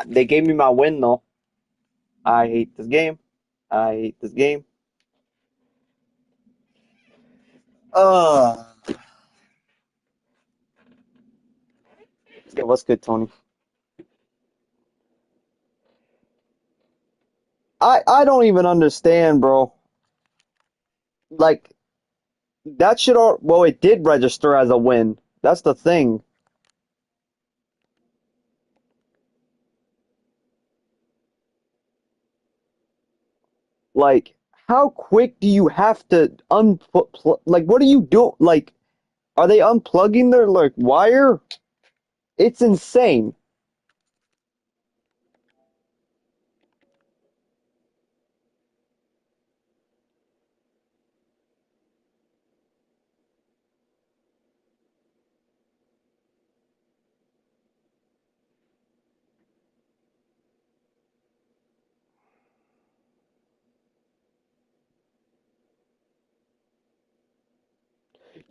They gave me my win though. I hate this game. I hate this game. Uh, yeah, what's good, Tony? I don't even understand, bro. Like that should all well, it did register as a win. That's the thing. Like, how quick do you have to unplug? Like, what do you do? Like, are they unplugging their like wire? It's insane.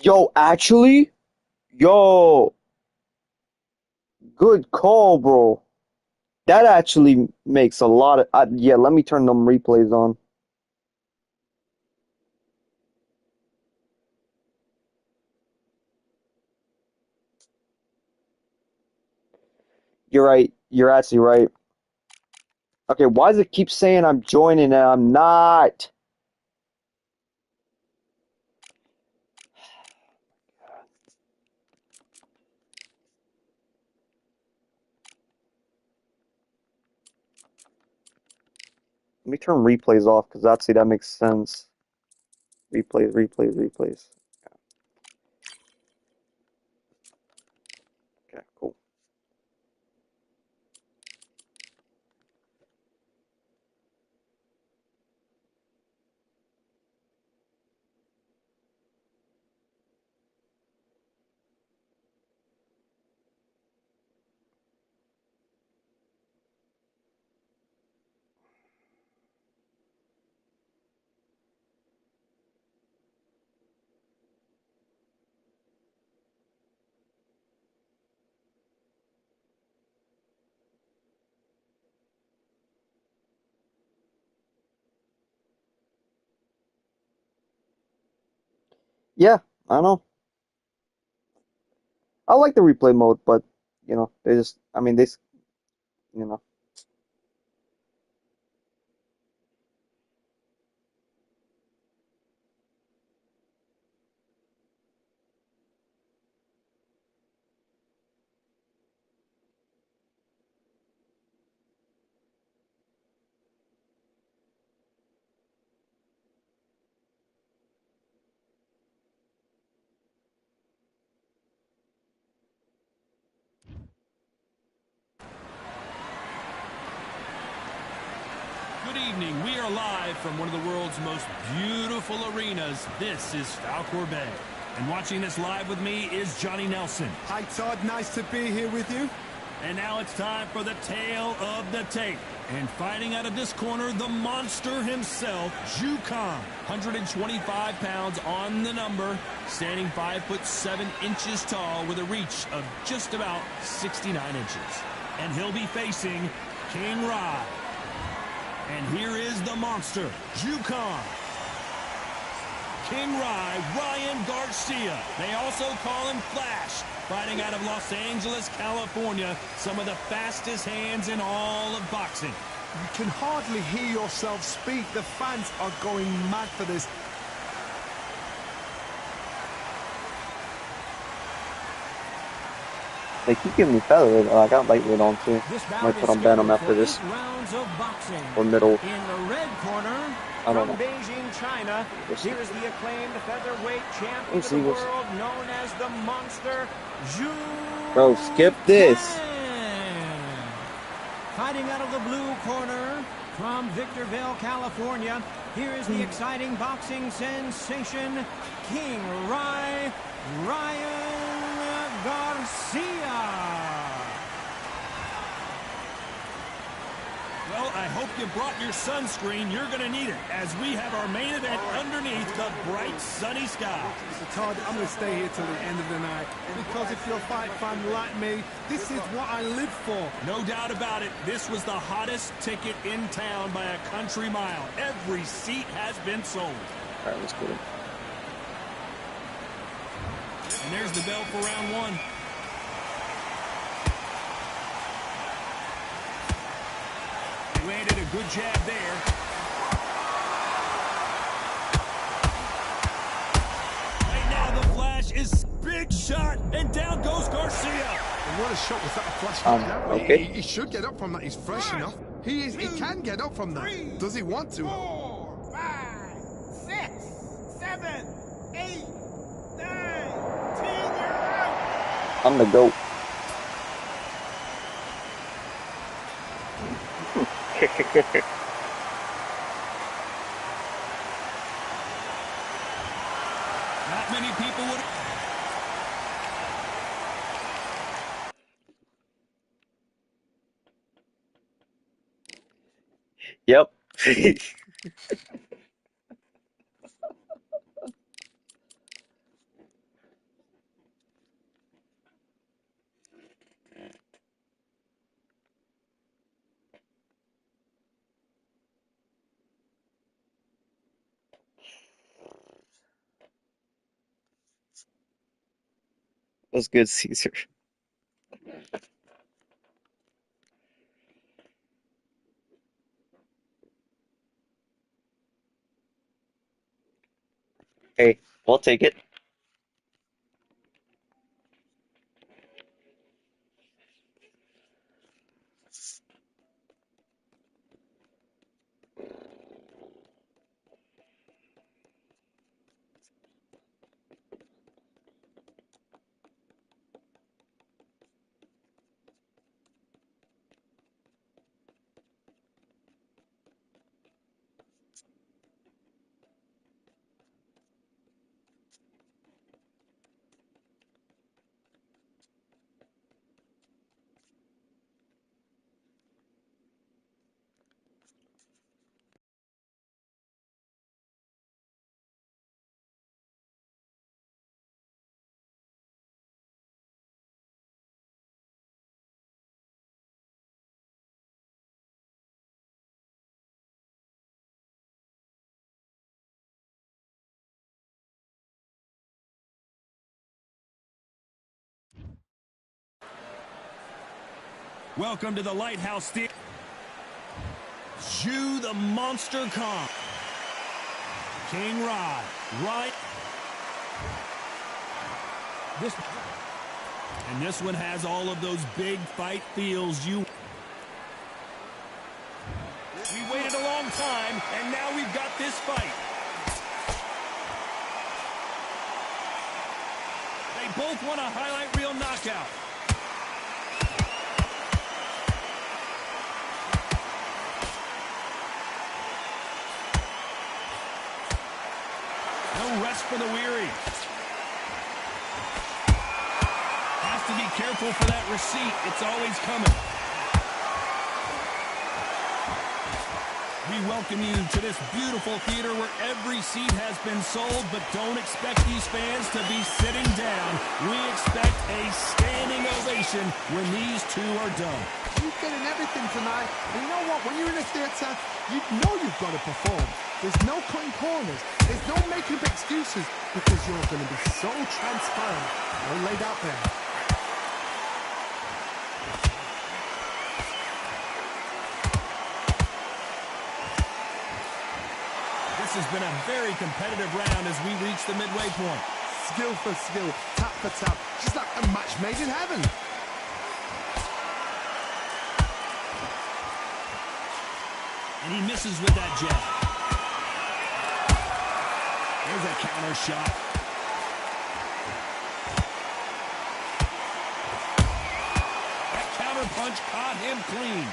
Yo, actually, yo, good call, bro. That actually makes a lot of. Yeah, let me turn them replays on. You're right. You're actually right. Okay, why does it keep saying I'm joining and I'm not? Let me turn replays off because actually that makes sense. Replays, replays, replays. Okay, cool. Yeah, I know. I like the replay mode, but they just, I mean, you know, Good evening. We are live from one of the world's most beautiful arenas. This is Falcor Bay. And watching this live with me is Johnny Nelson. Hi, Todd. Nice to be here with you. And now it's time for the tale of the tape. And fighting out of this corner, the monster himself, Ju Khan. 125 pounds on the number, standing 5'7" tall with a reach of just about 69 inches. And he'll be facing King Rai. And here is the monster, Ju Khan. King Rai, Ryan Garcia. They also call him Flash. Fighting out of Los Angeles, California. Some of the fastest hands in all of boxing. You can hardly hear yourself speak. The fans are going mad for this. they keep giving me featherweight. I got lightweight on too. Might put on Venom after this. Or middle. In the red corner, I don't from know. Beijing, China, here is the acclaimed featherweight champion We'll of see, the we'll see. world, known as the Monster, Ju Bro, skip this. Khan. Fighting out of the blue corner, from Victorville, California, here is the exciting boxing sensation, King Rai, Ryan Garcia. Well, I hope you brought your sunscreen, you're going to need it, as we have our main event underneath the bright, sunny sky. So, Todd, I'm going to stay here till the end of the night, because if you're a fight fan like me, this is what I live for. No doubt about it, this was the hottest ticket in town by a country mile. Every seat has been sold. All right, let's go. And there's the bell for round one. He landed a good jab there. Right now the flash is big shot, and down goes Garcia. And what a shot was that, a flash jab? Okay. He should get up from that. He's fresh enough. He can get up from that. Does he want to? 4, 5, 6, 7, 8, 9, 10, you're out. I'm the GOAT. Not many people would. Yep. That's good, Caesar. Hey, we'll take it. Welcome to the Lighthouse Theater. Jew the Monster Khan. King Rod. Right. And this one has all of those big fight feels you. We waited a long time, and now we've got this fight. They both want a highlight reel knockout. No rest for the weary. Has to be careful for that receipt. It's always coming. We welcome you to this beautiful theater where every seat has been sold, but don't expect these fans to be sitting down. We expect a standing ovation when these two are done. You're getting everything tonight. And you know what? When you're in a theatre, you know you've got to perform. There's no cutting corners. There's no making up excuses, because you're going to be so transparent. All laid out there. This has been a very competitive round as we reach the midway point. Skill for skill, tap for tap, just like a match made in heaven. And he misses with that jab. There's a counter shot. That counter punch caught him clean.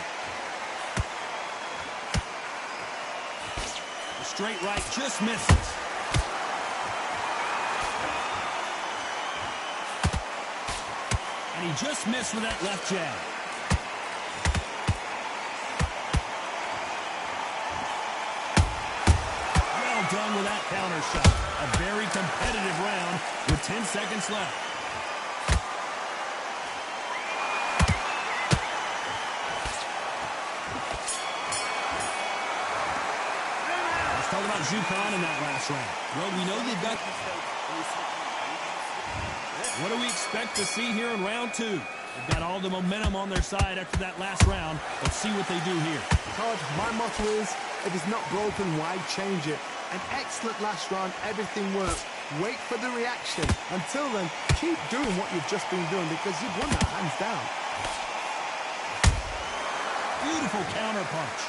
The straight right just misses. And he just missed with that left jab. done with that counter shot. A very competitive round with 10 seconds left. Let's talk about Jukan in that last round. Well, we know they've got... What do we expect to see here in round two? They've got all the momentum on their side after that last round. Let's see what they do here. Todd, my motto is, if it's not broken, why change it? An excellent last round, everything works. Wait for the reaction. Until then, keep doing what you've just been doing because you've won that hands down. Beautiful counter punch.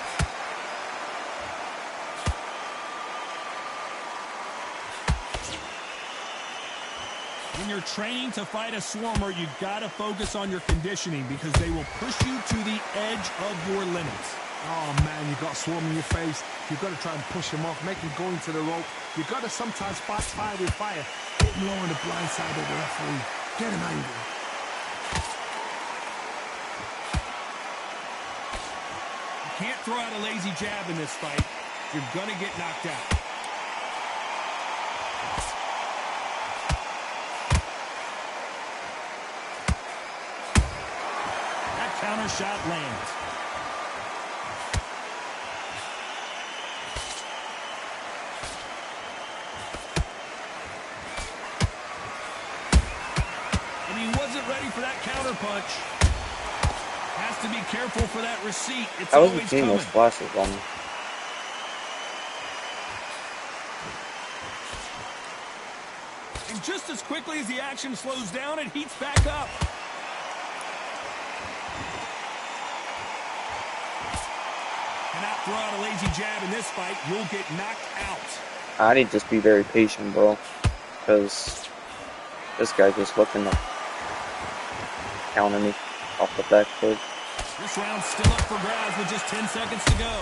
When you're training to fight a Swarmer, you got to focus on your conditioning because they will push you to the edge of your limits. Oh man, you've got a swarm in your face. You've got to try and push him off, make him go into the rope. You've got to sometimes fight fire with fire. Hit him low on the blind side of the referee. Get him angry. You can't throw out a lazy jab in this fight. You're going to get knocked out. Counter shot lands. And he wasn't ready for that counter punch. Has to be careful for that receipt. It's I wasn't always seeing coming. those flashes on me. And just as quickly as the action slows down, it heats back up. Cannot throw out a lazy jab in this fight. You'll get knocked out. I need to just be very patient, bro, because this guy's just looking to counter me off the back foot. This round's still up for grabs with just 10 seconds to go.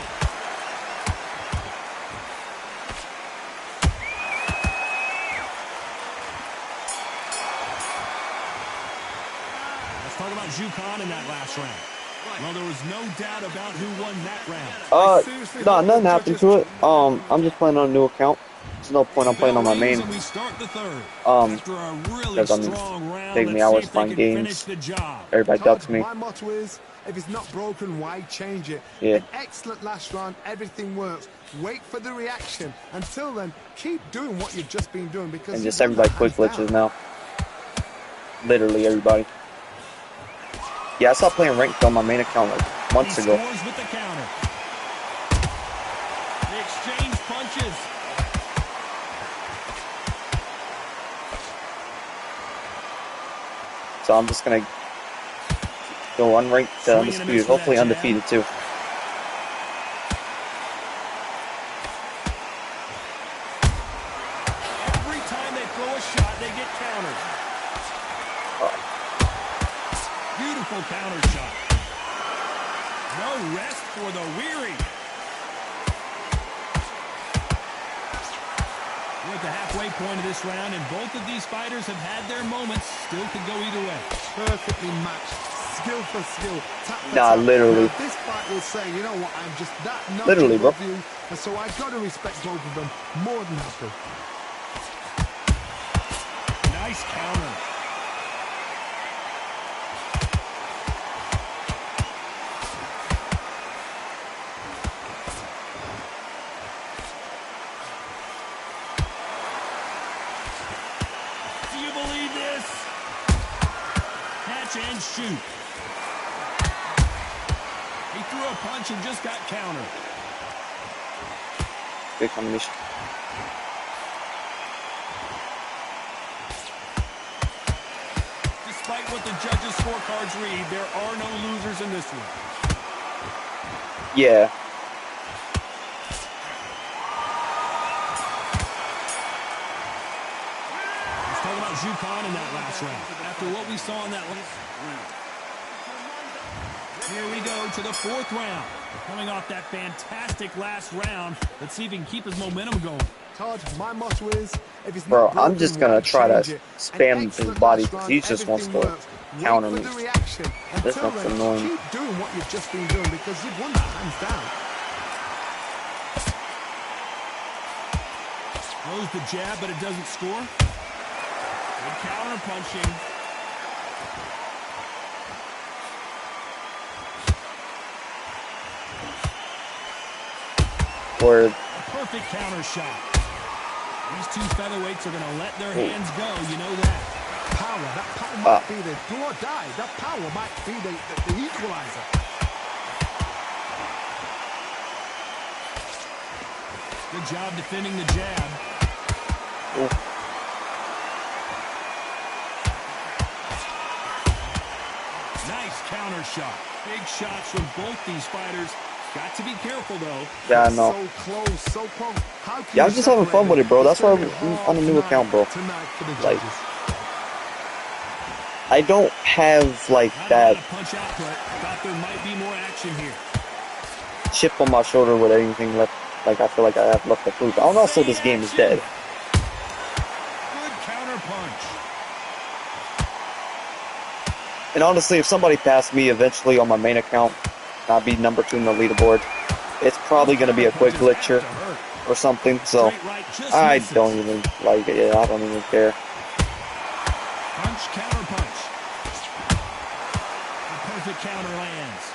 Let's talk about Jukan in that last round. Well, there was no doubt about who won that round. No, nothing happened to it. I'm just playing on a new account. There's no point I'm playing on my main. We start the third. Because I'm taking me hours to find games. Everybody ducks me. My motto is, if it's not broken, why change it? Yeah. An excellent last round, everything works. Wait for the reaction. Until then, keep doing what you've just been doing because And just everybody quick glitches now. Literally everybody. Yeah, I stopped playing ranked on my main account like months ago. He scores with the counter. They exchange punches. So I'm just gonna go unranked to undisputed, hopefully undefeated too. Every time they throw a shot, they get countered. Beautiful counter shot. No rest for the weary. We're at the halfway point of this round, and both of these fighters have had their moments. Still could go either way. Perfectly matched. Skill for skill. Tap for Nah, tap. literally. Now, this fight will say, you know what, I'm just that Literally, bro. of you, and so I've got to respect both of them more than happy. Nice counter. Do you believe this? Catch and shoot. He threw a punch and just got countered. Good combination. Despite what the judges' scorecards read, there are no losers in this one. Yeah. Let's talk about Jukan in that last round. After what we saw in that last round. Here we go to the fourth round. Coming off that fantastic last round. Let's see if he can keep his momentum going. Todd, my motto is, if it's Bro, not broken, I'm just gonna why try to change it? spam An his excellent body last because round, he just wants everything to works. counter Wait me. for the reaction. This Until looks then, annoying. keep doing what you've just been doing because you've won that hands down. Throws the jab, but it doesn't score. Good counter punching. Word. Perfect counter shot. These two featherweights are going to let their hands go. You know that. Power. That power might be the do or die. That power might be the equalizer. Good job defending the jab. Nice counter shot. Big shots from both these fighters. Got to be careful, though. Yeah, I know. So close, so close. Yeah, I'm just having fun with it, bro. That's why I'm on a new account, bro. Like, I don't have, like, that punch output. Thought there might be more action here. chip on my shoulder with anything left. Like, I feel like I have left to prove. I don't know, so this game is dead. Good counter punch. And honestly, if somebody passed me eventually on my main account, and I'd be number 2 in the leaderboard, it's probably going to be a quick glitcher or something, so I don't even, like, yeah, I don't even care. Punch, counter punch. The perfect counter lands.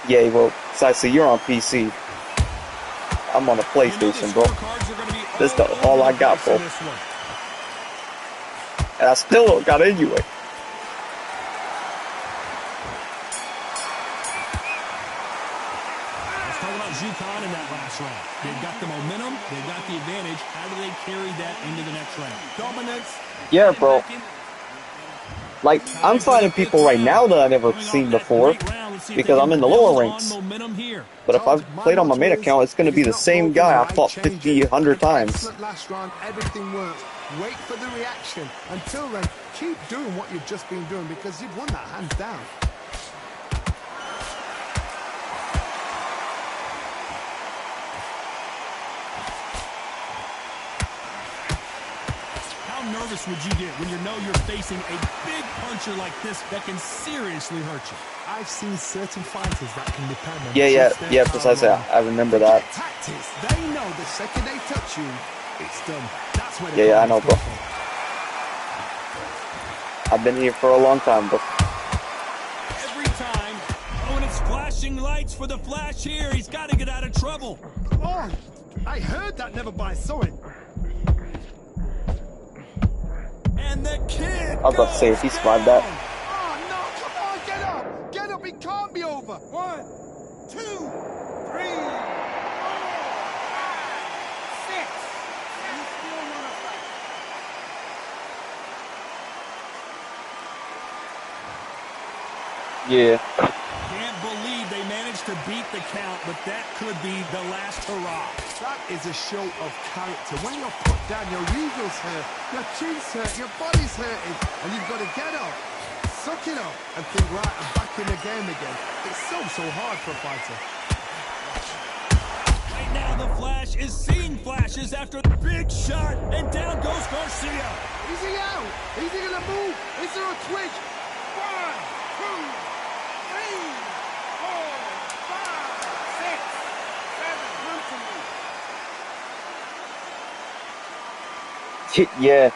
Yeah, well, Sicey, you're on PC. I'm on a PlayStation, bro. This is all I got, bro. And I still don't got it anyway. Yukon in that last round. They've got the momentum, they've got the advantage. How do they carry that into the next round? Dominance. Yeah, bro. Like, I'm fighting people right now that I've never seen before because I'm in the lower ranks. But if I've played on my main account, it's going to be the same guy I fought 50, 100 times. Last round, everything works. Wait for the reaction. Until then, keep doing what you've just been doing because you've won that hands down. How nervous would you get when you know you're facing a big puncher like this that can seriously hurt you? I've seen certain fighters that can depend on Yeah, precisely. I remember that. Tactics. They know the second they touch you, it's done. That's where they Yeah, I know, bro. I've been here for a long time, bro. Every time. Oh, and it's flashing lights for the flash here. He's got to get out of trouble. Oh, I heard that, never by saw it. And the kid I was about to say, if he survived that. Oh, no, come on, get up. Get up, it can't be over. 1, 2, 3, 4, 5, 6. And you still want to fight. Yeah. Can't believe they managed to beat the count, but that could be the last hurrah. That is a show of character. When you're put down, your eagle's hurt, your chin's hurt, your body's hurting, and you've got to get up, suck it up, and think, right, I'm back in the game again. It's so hard for a fighter. Right now, the Flash is seeing flashes after the big shot, and down goes Garcia. Is he out? Is he going to move? Is there a twitch? 1, 2, 3, 4, 5, 6, 7. Run to me. Yeah.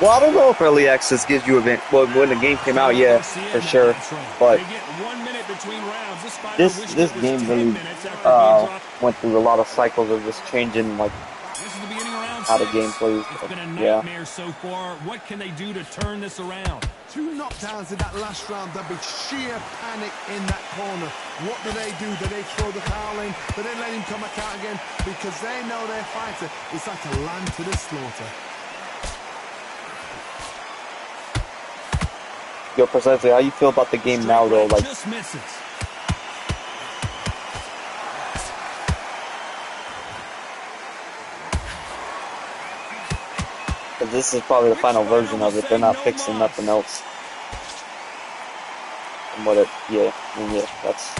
Well, I don't know if early access gives you event. Well, when the game came out, yeah, for sure. But this game really went through a lot of cycles of just changing like how the game plays. It's been a Yeah. nightmare so far. What can they do to turn this around? 2 knockdowns in that last round. There'll be sheer panic in that corner. What do? Do they throw the towel in? Do they let him come back out again? Because they know their fighter is like a lamb to the slaughter. Yo, precisely, how you feel about the game now, though? Like, just misses. cause this is probably the final version of it. They're not fixing nothing else. And what it, yeah, I mean, yeah, that's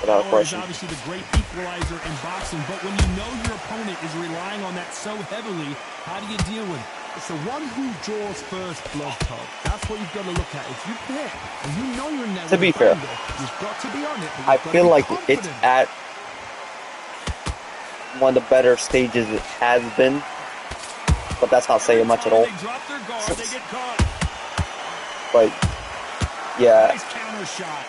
without a question. Obviously the great equalizer in boxing, but when you know your opponent is relying on that so heavily, how do you deal with it? It's the one who draws first blood, Todd. That's what you've got to look at. If you hit and you know you're never To be fair, you've got to be on it. I feel like it's at one of the better stages it has been. But that's not saying much at all. They drop their guard, they get caught. But yeah. Nice counter shot.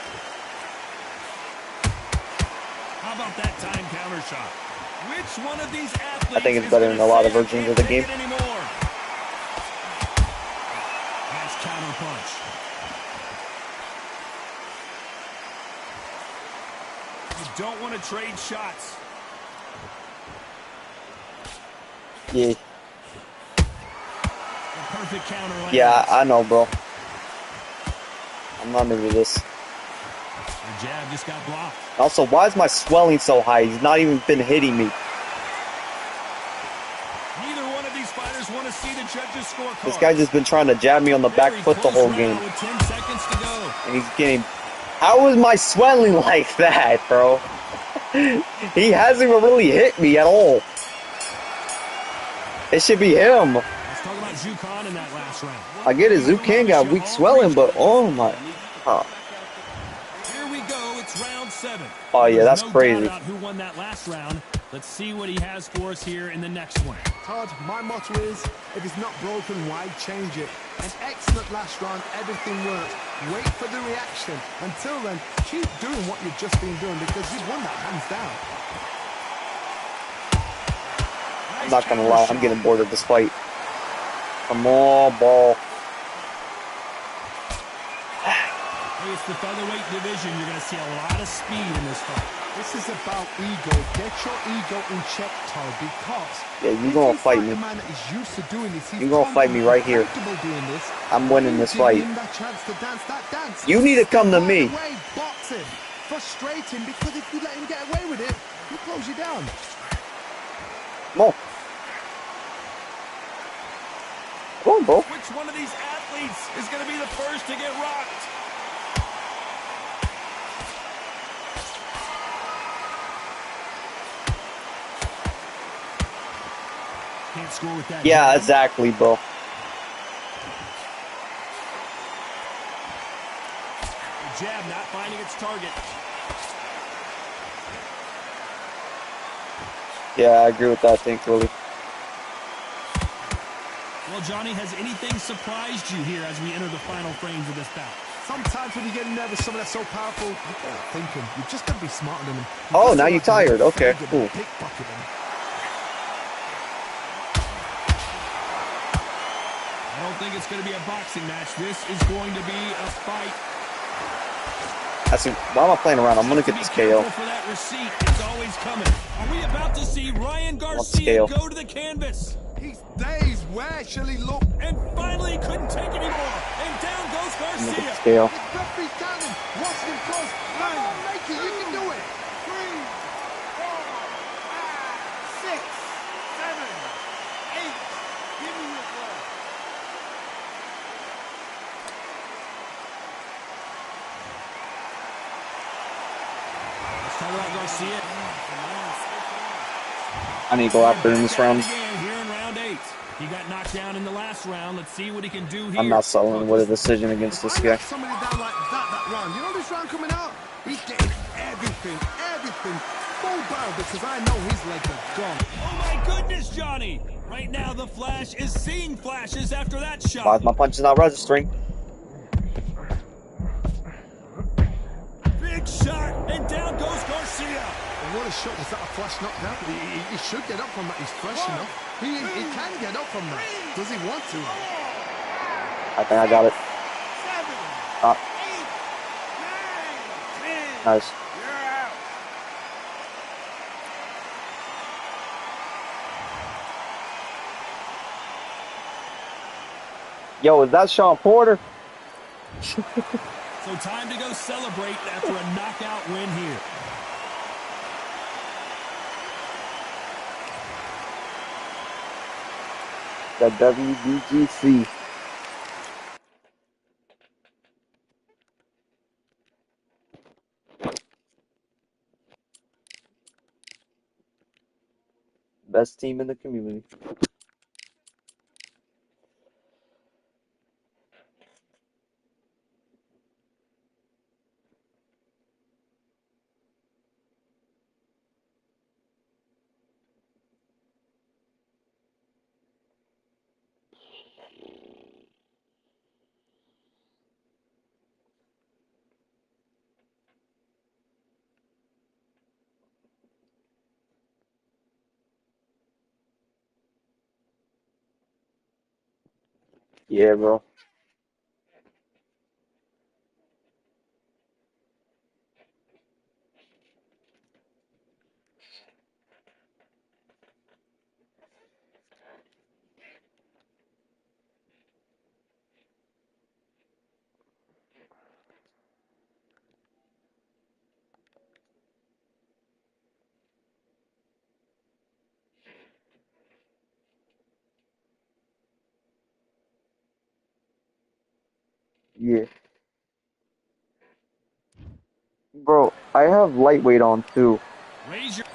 How about that time counter shot? Which one of these athletes I think it's better than a lot of versions of the game. Nice counter punch. You don't want to trade shots. Yeah. Perfect counter lands. Yeah, I know, bro. I'm not new to this. The jab just got blocked. Also, why is my swelling so high? He's not even been hitting me. Neither one of these fighters want to see the judges' scorecard. This guy just been trying to jab me on the back foot the whole game. With 10 seconds to go. And he's getting... How is my swelling like that, bro? He hasn't even really hit me at all. It should be him. Let's talk about Zhukan in that last round. I get it, Zhukan got weak swelling, but oh my... Huh. Here we go, it's round 7. Oh yeah, that's no crazy. Doubt about who won that last round. Let's see what he has for us here in the next one. Todd, my motto is, if it's not broken, why change it? An excellent last round, everything worked. Wait for the reaction. Until then, keep doing what you've just been doing because you've won that hands down. I'm not gonna lie, I'm getting bored of this fight. Come on, ball. Hey, it's the featherweight division. You're going to see a lot of speed in this fight. This is about ego. Get your ego in check, Todd, because yeah, you gonna fight me. You gonna fight me right here. I'm winning this fight. You need to come to me. Boxing. Frustrating because if you let him get away with it, he'll close you down. Come on. Come on, bro. Which one of these athletes is going to be the first to get rocked? Can't score with that. Yeah, exactly, bro. The jab not finding its target. Yeah, I agree with that thing, Willie. Well, Johnny, has anything surprised you here as we enter the final frames of this bout? Sometimes when you get nervous, someone that's so powerful, you can't think him. You've just got to be smarter than him. Oh, now you're tired. Okay, cool. I don't think it's going to be a boxing match. This is going to be a fight. Why am I playing around? I'm going to get this KO. For that receipt, it's always coming. Are we about to see Ryan Garcia go to the canvas? He's dazed. Where shall he look? And finally, he couldn't take anymore. And down goes Garcia. The referee's standing. Watch him close. Come on, make it. You can do it. 3, 4, 5, 6, 7, 8. Give me your ball. Let's talk about Garcia. I need to go after in this round. Here in round 8. He got knocked down in the last round. Let's see what he can do here. I'm not settling with a decision against this guy. Somebody down like that round. You know this round coming out? He's getting everything full barrel because I know his legs are gone. Oh my goodness, Johnny! Right now, the Flash is seeing flashes after that shot. Why is my punch not registering? Big shot, and down goes Garcia. What a shot. Was that a flash knockdown? He should get up from that. He's fresh enough. He can get up from that. Does he want to? I think I got it. 7, 8, 9, 10. Nice. You're out. Yo, is that Sean Porter? So time to go celebrate after a knockout win here. The WBGC. Best team in the community. Yeah, bro. Yeah. Bro, I have lightweight on too. Raise your...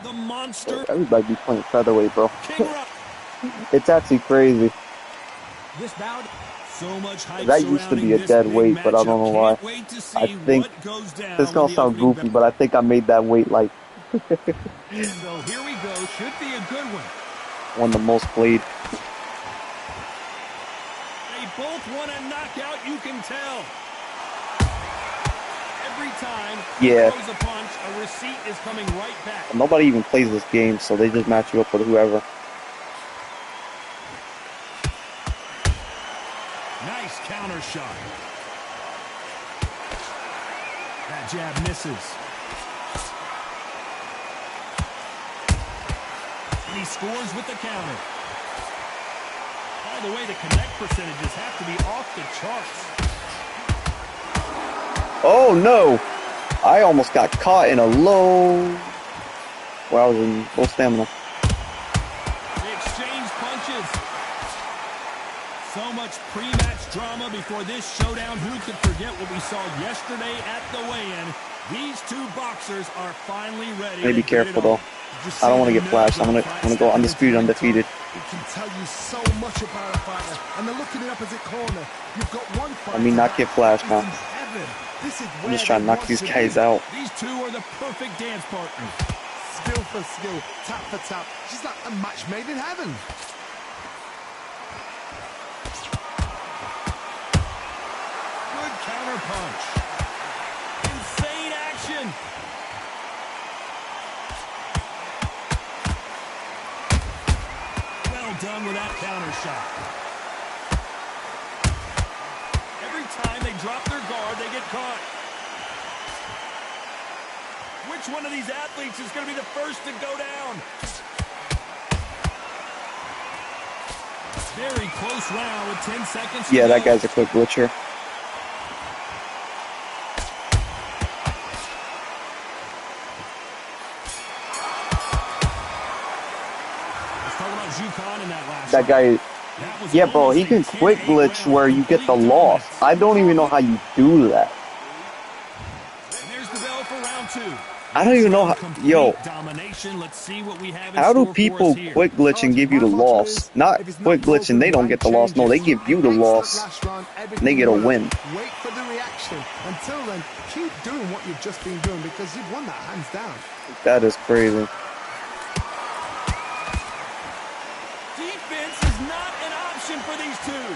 The monster. Everybody be playing featherweight, bro. King Rock. It's actually crazy. This bout, so much hype That used to surrounding be a this dead big weight, but I don't matchup. know why. Can't wait to I see think what goes this down when gonna the sound opening goofy, bell. but I think I made that weight like So here we go. Should be a good one. one of the most played. They both want a knockout, you can tell. Every time he Yeah. throws a punch, a receipt is coming right back. Nobody even plays this game, so they just match you up with whoever. Nice counter shot. That jab misses. And he scores with the counter. By the way, the connect percentages have to be off the charts. Oh no! I almost got caught in a low... where I was in low stamina. They exchange punches. So much pre-match drama before this showdown. Who could forget what we saw yesterday at the weigh-in? These two boxers are finally ready. Maybe be careful though. I don't want to get flashed. I'm gonna go undisputed, undefeated. It can tell you so much about a fighter. And they're looking in the opposite corner. You've got one fighter. Let me not get flashed now. This is I'm just trying to knock these guys out. These two are the perfect dance partners. Skill for skill, tap for tap. Just like a match made in heaven. Good counter punch. Insane action. Well done with that counter shot. Every time they drop their guard, they get caught. Which one of these athletes is going to be the first to go down? Very close round with 10 seconds to Yeah, go. that guy's a quick glitcher. Let's talk about Jukan in that last That round. guy... That was Yeah, bro, almost he a can 10-8 quick glitch round, where you get the complete loss. dominance. I don't even know how you do that. And there's the bell for round two. I don't even know how... Complete Yo, domination. Let's see what we have in how do store for people us here. quick glitch and give you the loss? Not quick glitch and they don't get the loss. No, they give you the loss and they get a win. Wait for the reaction. Until then, keep doing what you've just been doing because you've won that hands down. That is crazy. Defense is not an option for these two.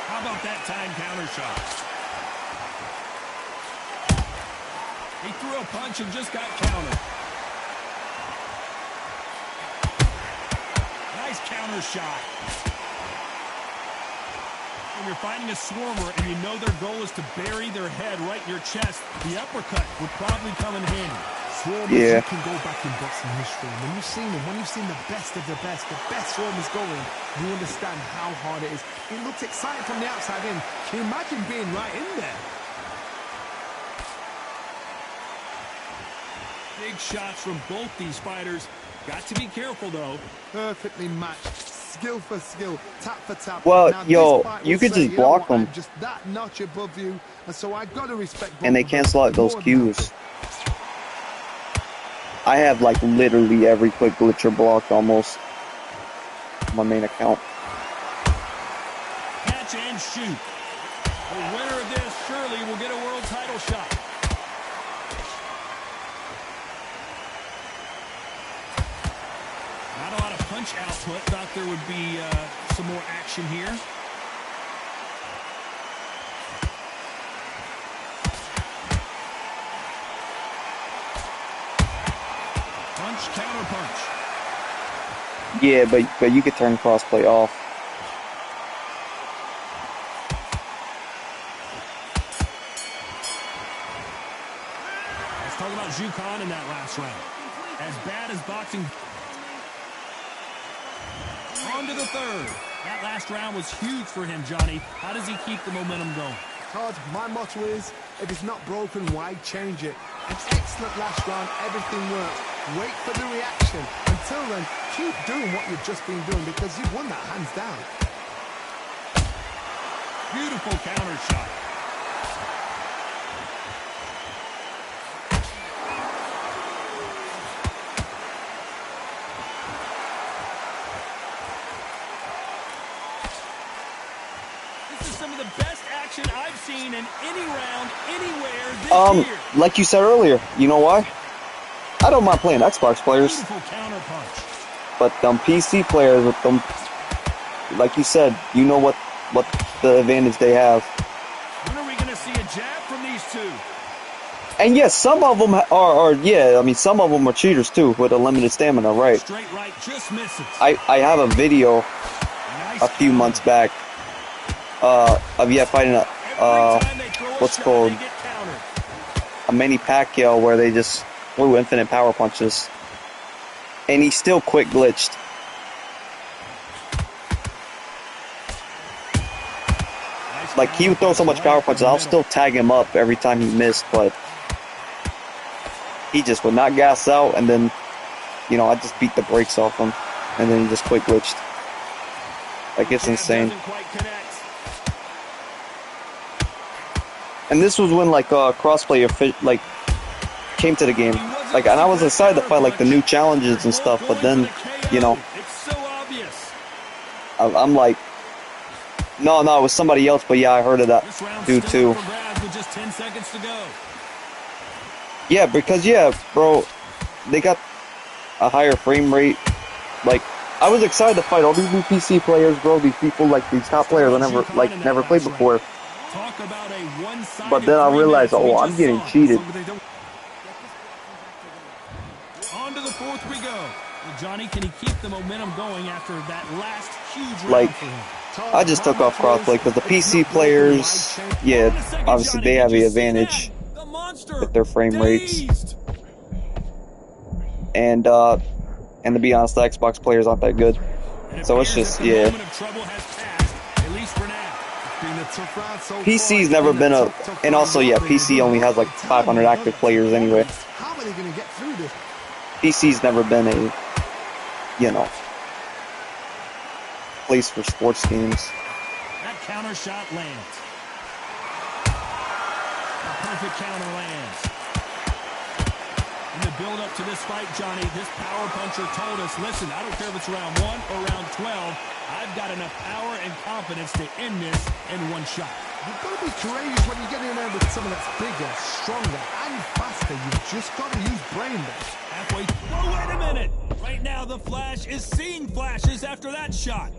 How about that time counter shot? He threw a punch and just got countered. Nice counter shot. When you're fighting a swarmer and you know their goal is to bury their head right in your chest, the uppercut would probably come in handy. Swarmers, Yeah. you can go back in boxing history. When you've seen them, when you've seen the best of the best swarmers going, you understand how hard it is. It looks exciting from the outside in. Can you imagine being right in there? Big shots from both these fighters. Got to be careful, though. Perfectly matched. Skill for skill, tap for tap. Well, Now, yo, this fight you will could say, just you know block what, them. I'm just that notch above you, and so I got to respect both And they of them. cancel out those More than cues. happy. I have like literally every quick glitcher blocked almost on my main account. Catch and shoot. The winner of this surely will get a world title shot. Not a lot of punch output. Thought there would be some more action here. Punch, counter punch. Yeah, but you could turn crossplay off. Let's talk about Jukan in that last round. As bad as boxing. On to the third. That last round was huge for him, Johnny. How does he keep the momentum going? Todd, my motto is, if it's not broken, why change it? An excellent last round, everything worked. Wait for the reaction. Until then, keep doing what you've just been doing because you've won that hands down. Beautiful counter shot. This is some of the best action I've seen in any round, anywhere this year. Like you said earlier, you know why? I don't mind playing Xbox players. Beautiful counter punch. But them PC players with them, like you said, you know what the advantage they have. When are we going to see a jab from these two? And yes, some of them some of them are cheaters too with a limited stamina, right? Straight right just misses. I have a video a few months back of fighting what's called a Manny Pacquiao where they just threw infinite power punches. And he still quick glitched. Like, he would throw so much power punches, I'll still tag him up every time he missed, but he just would not gas out, and then, you know, I just beat the brakes off him, and then he just quick glitched. Like, it's insane. And this was when, like, crossplay, like, came to the game. Like, and I was excited to fight, like, the new challenges and stuff, but then, you know, I'm like, no, it was somebody else, but yeah, I heard of that dude too. Yeah, because, yeah, bro, they got a higher frame rate. Like, I was excited to fight all these new PC players, bro, these people, like, these top players I never played before. But then I realized, oh, I'm getting cheated. On to the fourth we go. Well, Johnny, can he keep the momentum going after that last huge round like, for him? I just took off crossplay because the PC players, yeah, obviously they have the advantage with their frame rates. And to be honest, the Xbox players aren't that good. So it's just, yeah. PC's never been and also, yeah, PC only has like 500 active players anyway. PC's never been a, you know, place for sports games. That counter shot lands. A perfect counter lands. In the build up to this fight, Johnny, this power puncher told us, listen, I don't care if it's round 1 or round 12, I've got enough power and confidence to end this in one shot. You've got to be courageous when you get in there with someone that's bigger, stronger, and faster. You've just got to use brain there. Halfway. Oh, wait a minute. Right now, the Flash is seeing flashes after that shot.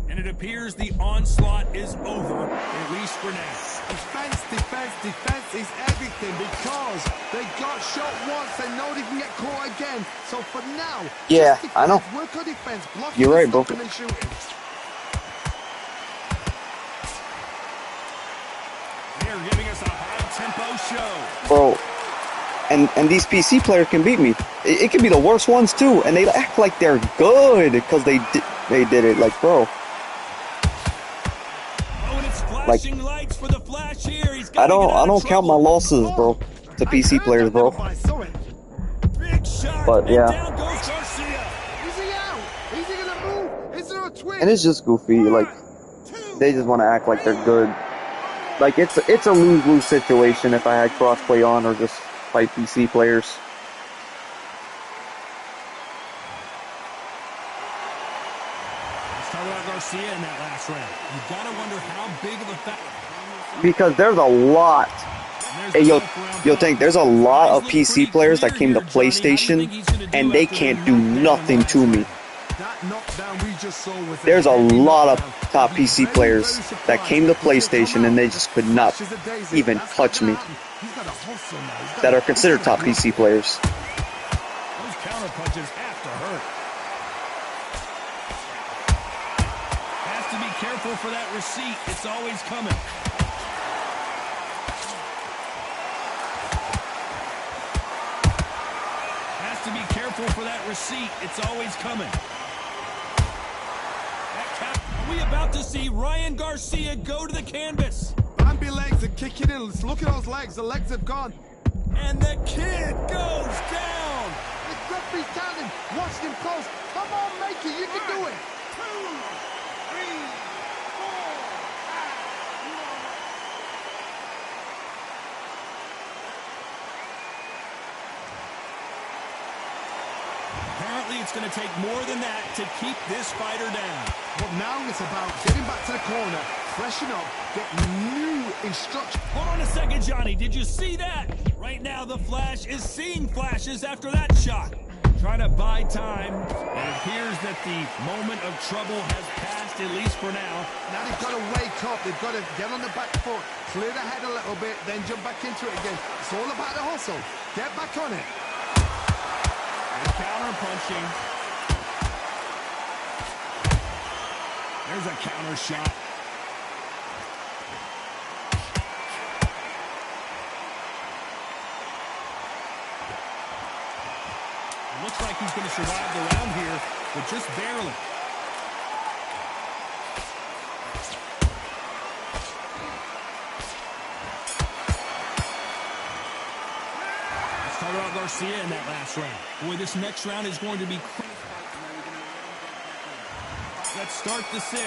And it appears the onslaught is over, at least for now. Defense is everything because they got shot once. They know they can get caught again. So for now, yeah, I know. Work on defense. Block. You're right, bro. And shooting. They're giving us a high-tempo show. Bro, and these PC players can beat me. It can be the worst ones too, and they act like they're good because they did it. Like, bro. Like, I don't count my losses, bro, to PC players, bro. But yeah, and it's just goofy. Like, they just want to act like they're good. Like, it's a lose-lose situation if I had crossplay on or just fight PC players. In that last round. You gotta wonder how big of a factor. Because there's a lot. Hey, yo, Tank, there's a lot of PC players that came to PlayStation, and they can't do nothing to me. knockdown we just saw was There's a heavy lot of knockdown. top I'd be PC very, players very that surprised came to if we see it come PlayStation and out. they just could not Flashes of daisy. even That's not touch gonna me, happen. He's got a hustle now. that are considered top PC players. Those counter punches have to hurt. Has to be careful for that receipt. It's always coming. Has to be careful for that receipt. It's always coming. Are we about to see Ryan Garcia go to the canvas? Bambi legs are kicking in. Let's look at those legs. The legs have gone. And the kid goes down. The referee's counting. Watching him close. Come on, make it. You can do it. 2, 3, 4, 5. Apparently, it's going to take more than that to keep this fighter down. But now it's about getting back to the corner, freshen up, get new instructions. Hold on a second, Johnny. Did you see that? Right now, the Flash is seeing flashes after that shot. Trying to buy time. It appears that the moment of trouble has passed, at least for now. Now they've got to wake up. They've got to get on the back foot, clear the head a little bit, then jump back into it again. It's all about the hustle. Get back on it. And counter punching. There's a counter shot. It looks like he's going to survive the round here, but just barely. Let's talk about Garcia in that last round. Boy, this next round is going to be crazy. Let's start the 6.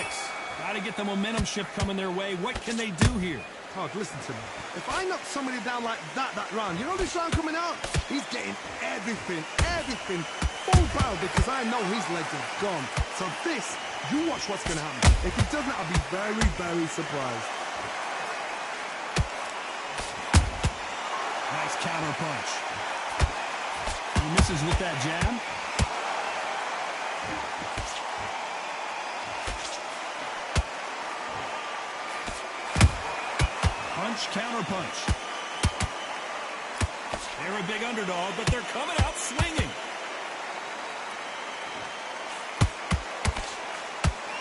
Got to get the momentum shift coming their way. What can they do here? Todd, listen to me. If I knock somebody down like that round, you know this round coming out? He's getting everything, full barrel, because I know his legs are gone. So this, you watch what's going to happen. If he doesn't, I'll be very, very surprised. Nice counter punch. He misses with that jab. Punch, counter punch. They're a big underdog, but they're coming out swinging.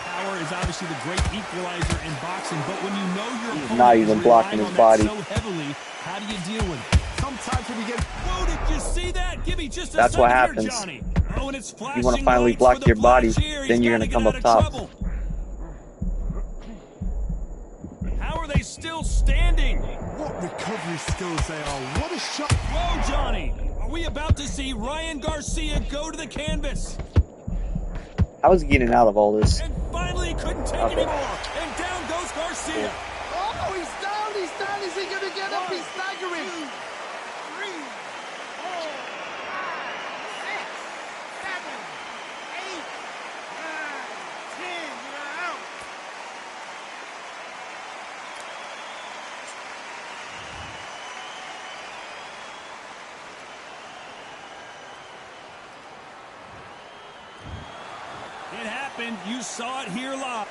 Power is obviously the great equalizer in boxing, but when you know your opponent not even is blocking relying his on that body. so heavily, how do you deal with it? Sometimes when you get... Whoa, did you see that? Give me just a That's second what here, happens. Johnny. Oh, and it's flashing You want to finally lights block for the your body, Flash here. then He's you're gotta going to get come out up of top. trouble. How are they still standing? What recovery skills they are. What a shot. Whoa, Johnny. Are we about to see Ryan Garcia go to the canvas? How is he getting out of all this? And finally, he couldn't take Okay. anymore. And down goes Garcia. Oh, he's down, he's down. Is he going to get up? He's staggering. 2, 3, 4, 5, 6, 7, 8, 9, 10. You're out. It happened. You saw it here live.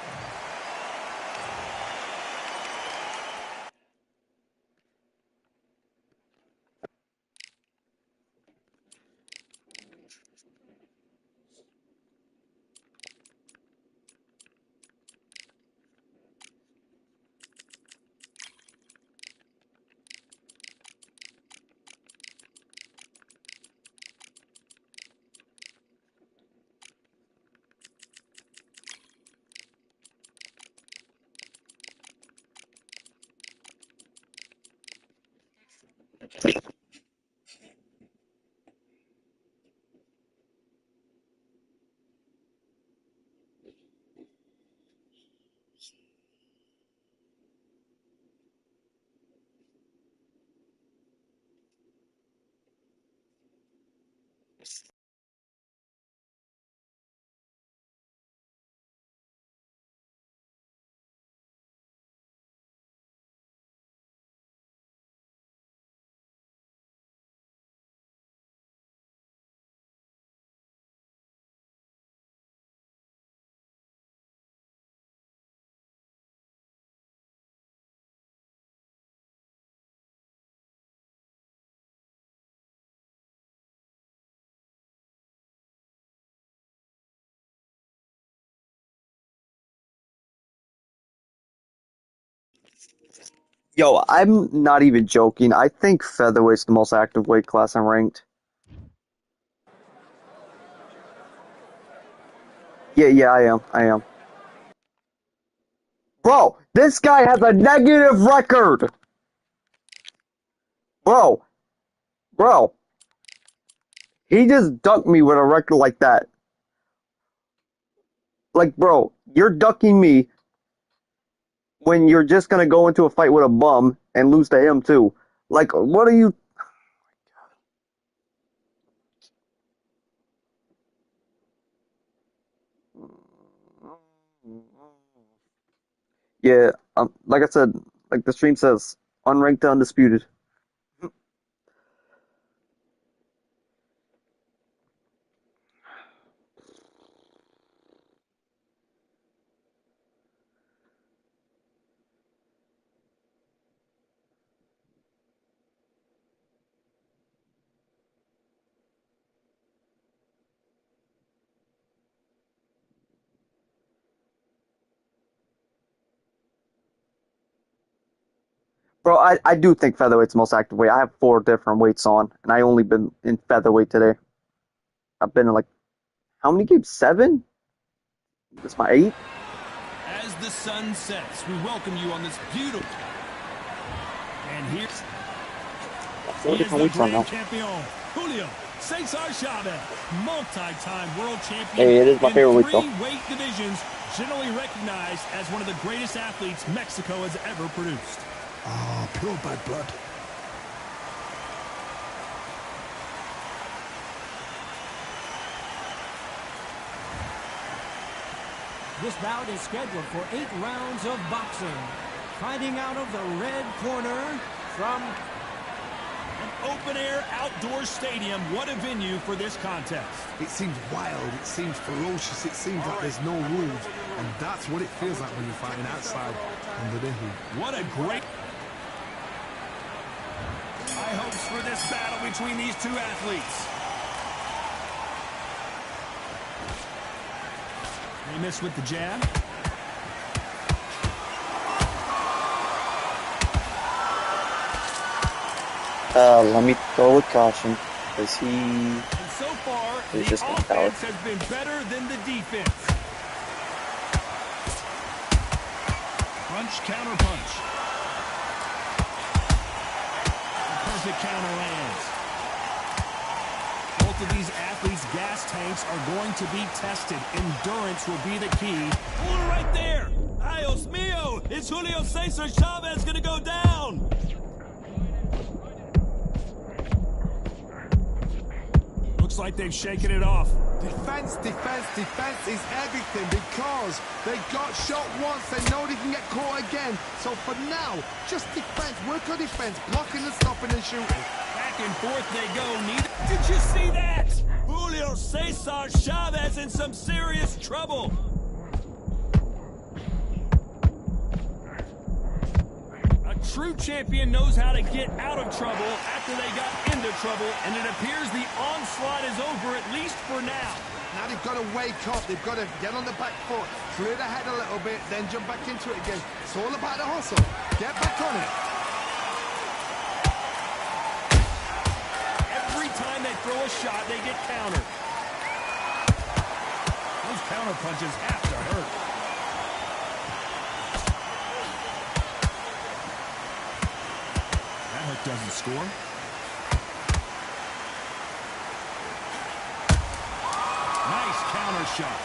Yo, I'm not even joking. I think featherweight's the most active weight class in ranked. Yeah, I am. I am. Bro, this guy has a negative record. Bro, bro, he just ducked me with a record like that. Like, bro, you're ducking me when you're just gonna go into a fight with a bum and lose to him too. Like, what are you? Yeah, like I said, like the stream says, unranked to undisputed. Bro, I do think featherweight's the most active weight. I have 4 different weights on, and I only been in featherweight today. I've been in like how many games? 7? This my 8? As the sun sets, we welcome you on this beautiful. And here's 4 different weights on now. champion, Julio Cesar Chavez, multi-time world champion. Hey, it is my favorite weight though. 3 weight divisions, generally recognized as one of the greatest athletes Mexico has ever produced. Oh, pure bad blood. This bout is scheduled for 8 rounds of boxing. Fighting out of the red corner from an open-air outdoor stadium. What a venue for this contest. It seems wild, it seems ferocious, it seems like there's no rules. And that's what it feels like when you're fighting outside under the heat. What a great... High hopes for this battle between these 2 athletes. They miss with the jab. Let me throw with caution, because he And so far, is the just gonna offense has been better than the defense. Punch, counter punch. The perfect counter lands. Both of these athletes' gas tanks are going to be tested. Endurance will be the key. Oh, right there! Ay, Dios mío! Is Julio Cesar Chavez going to go down? Looks like they've shaken it off. Defense, defense, defense is everything because they got shot once, they know they can get caught again. So for now, just defense, work on defense, blocking and stopping and shooting. Back and forth they go. Did you see that? Julio Cesar Chavez in some serious trouble. A true champion knows how to get out of trouble after they got into trouble, and it appears the onslaught is over, at least for now. Now they've got to wake up, they've got to get on the back foot, clear the head a little bit, then jump back into it again. It's all about the hustle. Get back on it. Every time they throw a shot, they get countered. Those counter punches have to hurt. That hook doesn't score. Nice counter shot.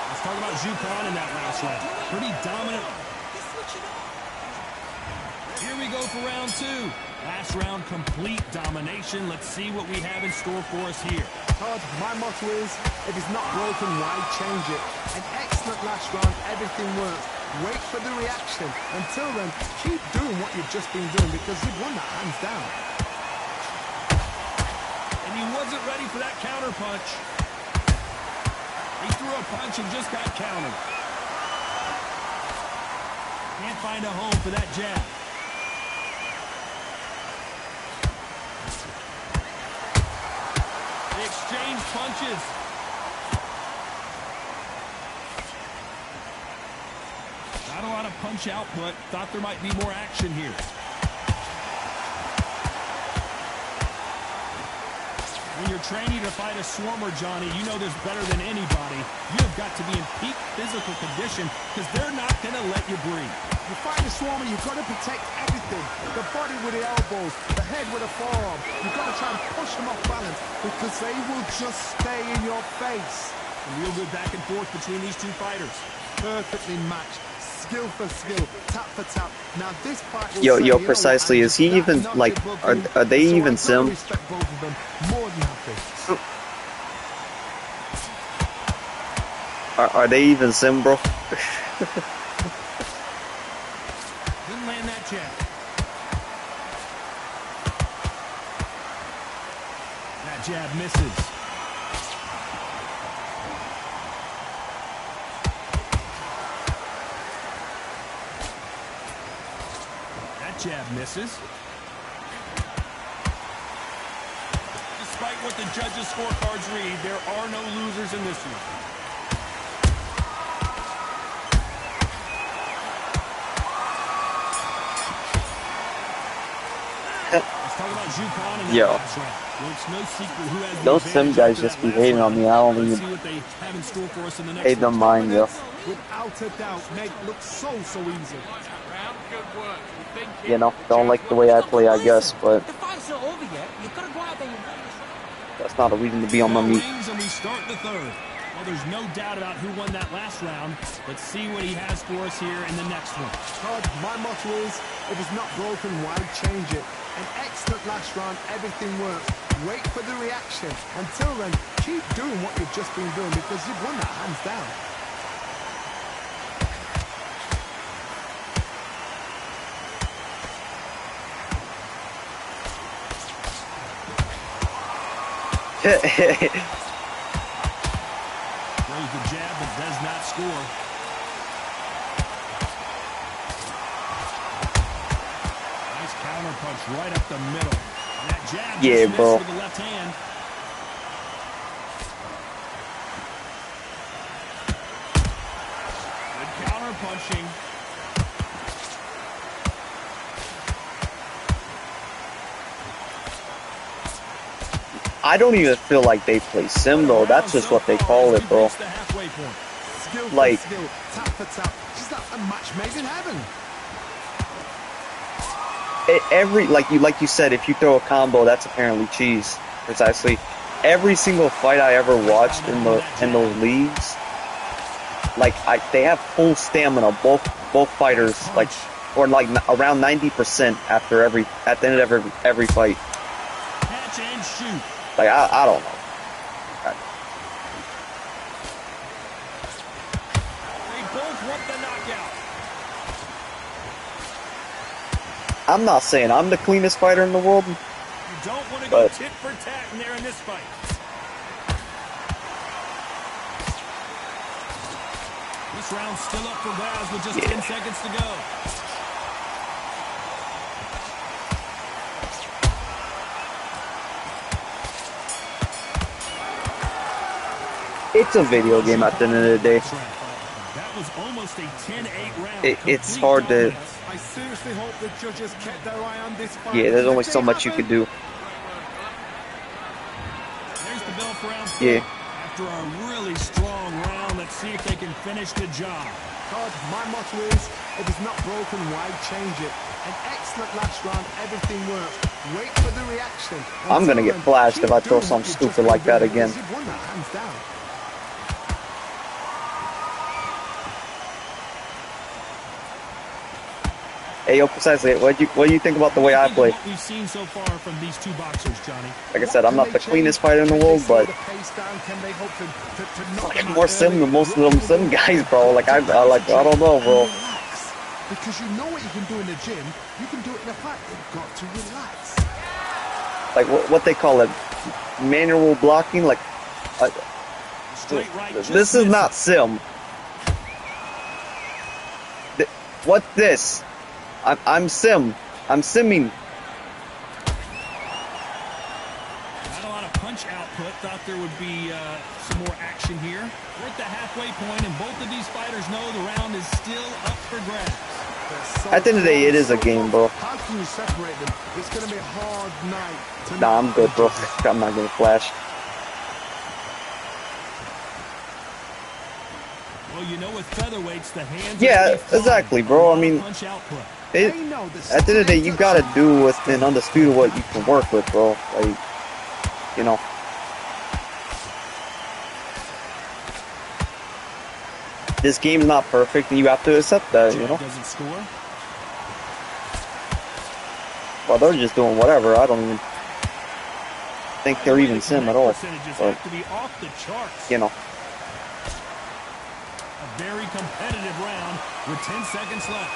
Let's talk about Jukan in that last round. Pretty dominant. Here we go for round 2. Last round, complete domination. Let's see what we have in store for us here. Todd, my motto is, if it's not broken, why change it? An excellent last round, everything works. Wait for the reaction. Until then, keep doing what you've just been doing because you've won that hands down. And he wasn't ready for that counter punch. He threw a punch and just got countered. Can't find a home for that jab. punches. Not a lot of punch output. Thought there might be more action here. When you're training to fight a swarmer, Johnny, you know this better than anybody. You have got to be in peak physical condition because they're not going to let you breathe. You fight a swarmer, you've got to protect everything. The body with the elbows, the head with the forearm. You've got to try and push them off balance because they will just stay in your face. A real good back and forth between these two fighters. Perfectly matched. Skill for skill, tap for tap. Now this fight will Yo, say, yo, you know precisely. what, Is he even that like? knocked your blood Are they through. even So I've got to sim? respect both of them. More than happy. Are they even sim, bro? Didn't land that jab. That jab misses. That jab misses. Despite what the judges' scorecards read, there are no losers in this one. Yo, those sim guys just be hating on me. I don't even hate them mind, yo. Without a doubt, mate, looks so easy. You know, don't like the way I play, I guess, but The fight's not over yet. You've got to go out there and win. that's not a reason to be on my meat. And we start the third. Well, there's no doubt about who won that last round. Let's see what he has for us here in the next one. Todd, my motto is, if it's not broken, why change it? An excellent last round, everything works. Wait for the reaction. Until then, keep doing what you've just been doing because you've won that hands down. Throws the jab but does not score. Nice counter punch right up the middle. And that jab Yeah, just bro. missed with the left hand. Good counter punching. I don't even feel like they play sim though. That's just what they call it, bro. Like, tap for tap. Just a match made in heaven. every like you said, if you throw a combo, that's apparently cheese. Precisely. Every single fight I ever watched in those leagues, like they have full stamina. Both fighters, like, or like around 90% at the end of every fight. Catch and shoot. Like I don't know. They both want the knockout. I'm not saying I'm the cleanest fighter in the world. You don't want to go tit for tat in there in this fight. This round's still up for grabs with just 10 seconds to go. It's a video game at the end of the day. That was almost a 10-8 round. It's hard to. I seriously hope the judges kept their eye on this fight. Yeah, there's only so much you can do. There's the bell for round 4. Yeah. After a really strong round, let's see if they can finish the job. Todd, my motto is, if it's not broken, why change it? An excellent last round, everything works. Wait for the reaction. I'm gonna get flashed if I throw something stupid like that again. You've won that hands down. Hey, yo, precisely, what do you think about the way I play? What we've seen so far from these two boxers, Johnny. Like I said, I'm not the cleanest fighter in the world, but I'm more sim than most of them sim guys, bro. Like I don't know, bro. Because you know what you can do in the gym, you can do it in a fight. You've got to relax. Like what they call it, manual blocking. Like this is not sim. What's this? I'm sim. I'm simming. Not a lot of punch out output. Thought there would be some more action here. We're at the halfway point, and both of these fighters know the round is still up for grabs. At the end of the day, it is a game, bro. How can you separate them? It's going to be a hard night tonight. Nah, I'm good, bro. I'm not gonna flash. Well, you know, with featherweights, the hands. Yeah, exactly, bro. I mean, at the end of the day, you gotta do within Undisputed what you can work with, bro. Like, you know. This game's not perfect, and you have to accept that, you know. Doesn't score. Well, they're just doing whatever. I don't even think they're even sim at all. But, you know. A very competitive round with 10 seconds left.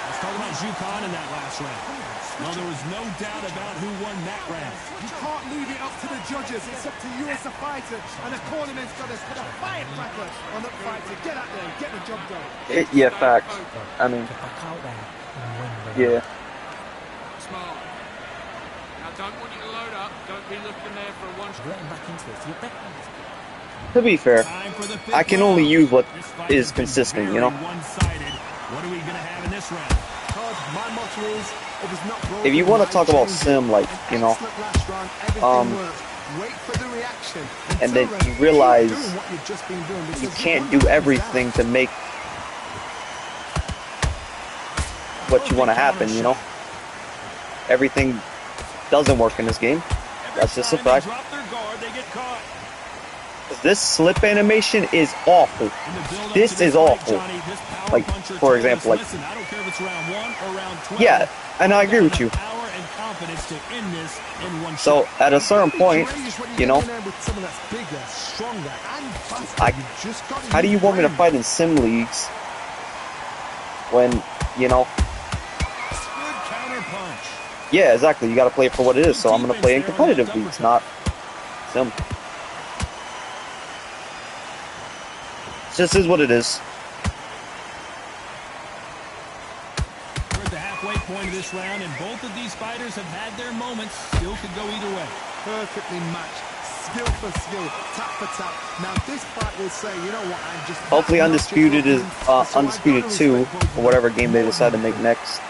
Let's talk about Jukan in that last round. Well, there was no doubt about who won that round. You can't leave it up to the judges. It's up to you as a fighter. And the cornerman's got to put a firecracker on that fighter. Get out there and get the job done. Yeah, facts. I mean, yeah. Smart. Now, don't want you to load up. Don't be looking there for a one. To be fair, I can only use what is consistent, you know. What are we going to have in this round? My motto is, if you want to talk about sim, like, you know, and then you realize you can't do everything to make what you want to happen, you know. Everything doesn't work in this game. That's just a fact. This slip animation is awful. This is awful. Like, for example, like, yeah, and I agree with you. So, at a certain point, you know, how do you want me to fight in sim leagues when, you know, yeah, exactly, you gotta play it for what it is, so I'm gonna play in competitive leagues, not sim. It just is what it is. We're at the halfway point of this round, and both of these fighters have had their moments. Still could go either way. Perfectly matched. Skill for skill. Tap for tap. Now this fight will say, you know what, I'm just... Hopefully Undisputed is Undisputed 2, or whatever game they decide to make next.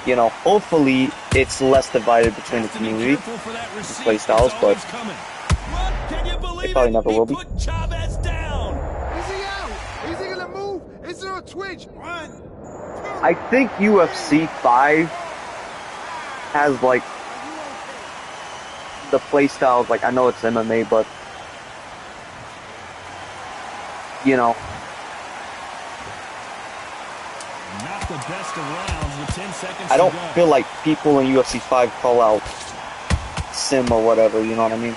You know, hopefully it's less divided between the community and play styles, but it probably never will be. Is there a twitch? I think UFC 5 has, like, the play styles, like, I know it's MMA, but, you know. Not the best of rounds with 10 seconds I don't to go. feel like people in UFC 5 call out sim or whatever, you know what I mean?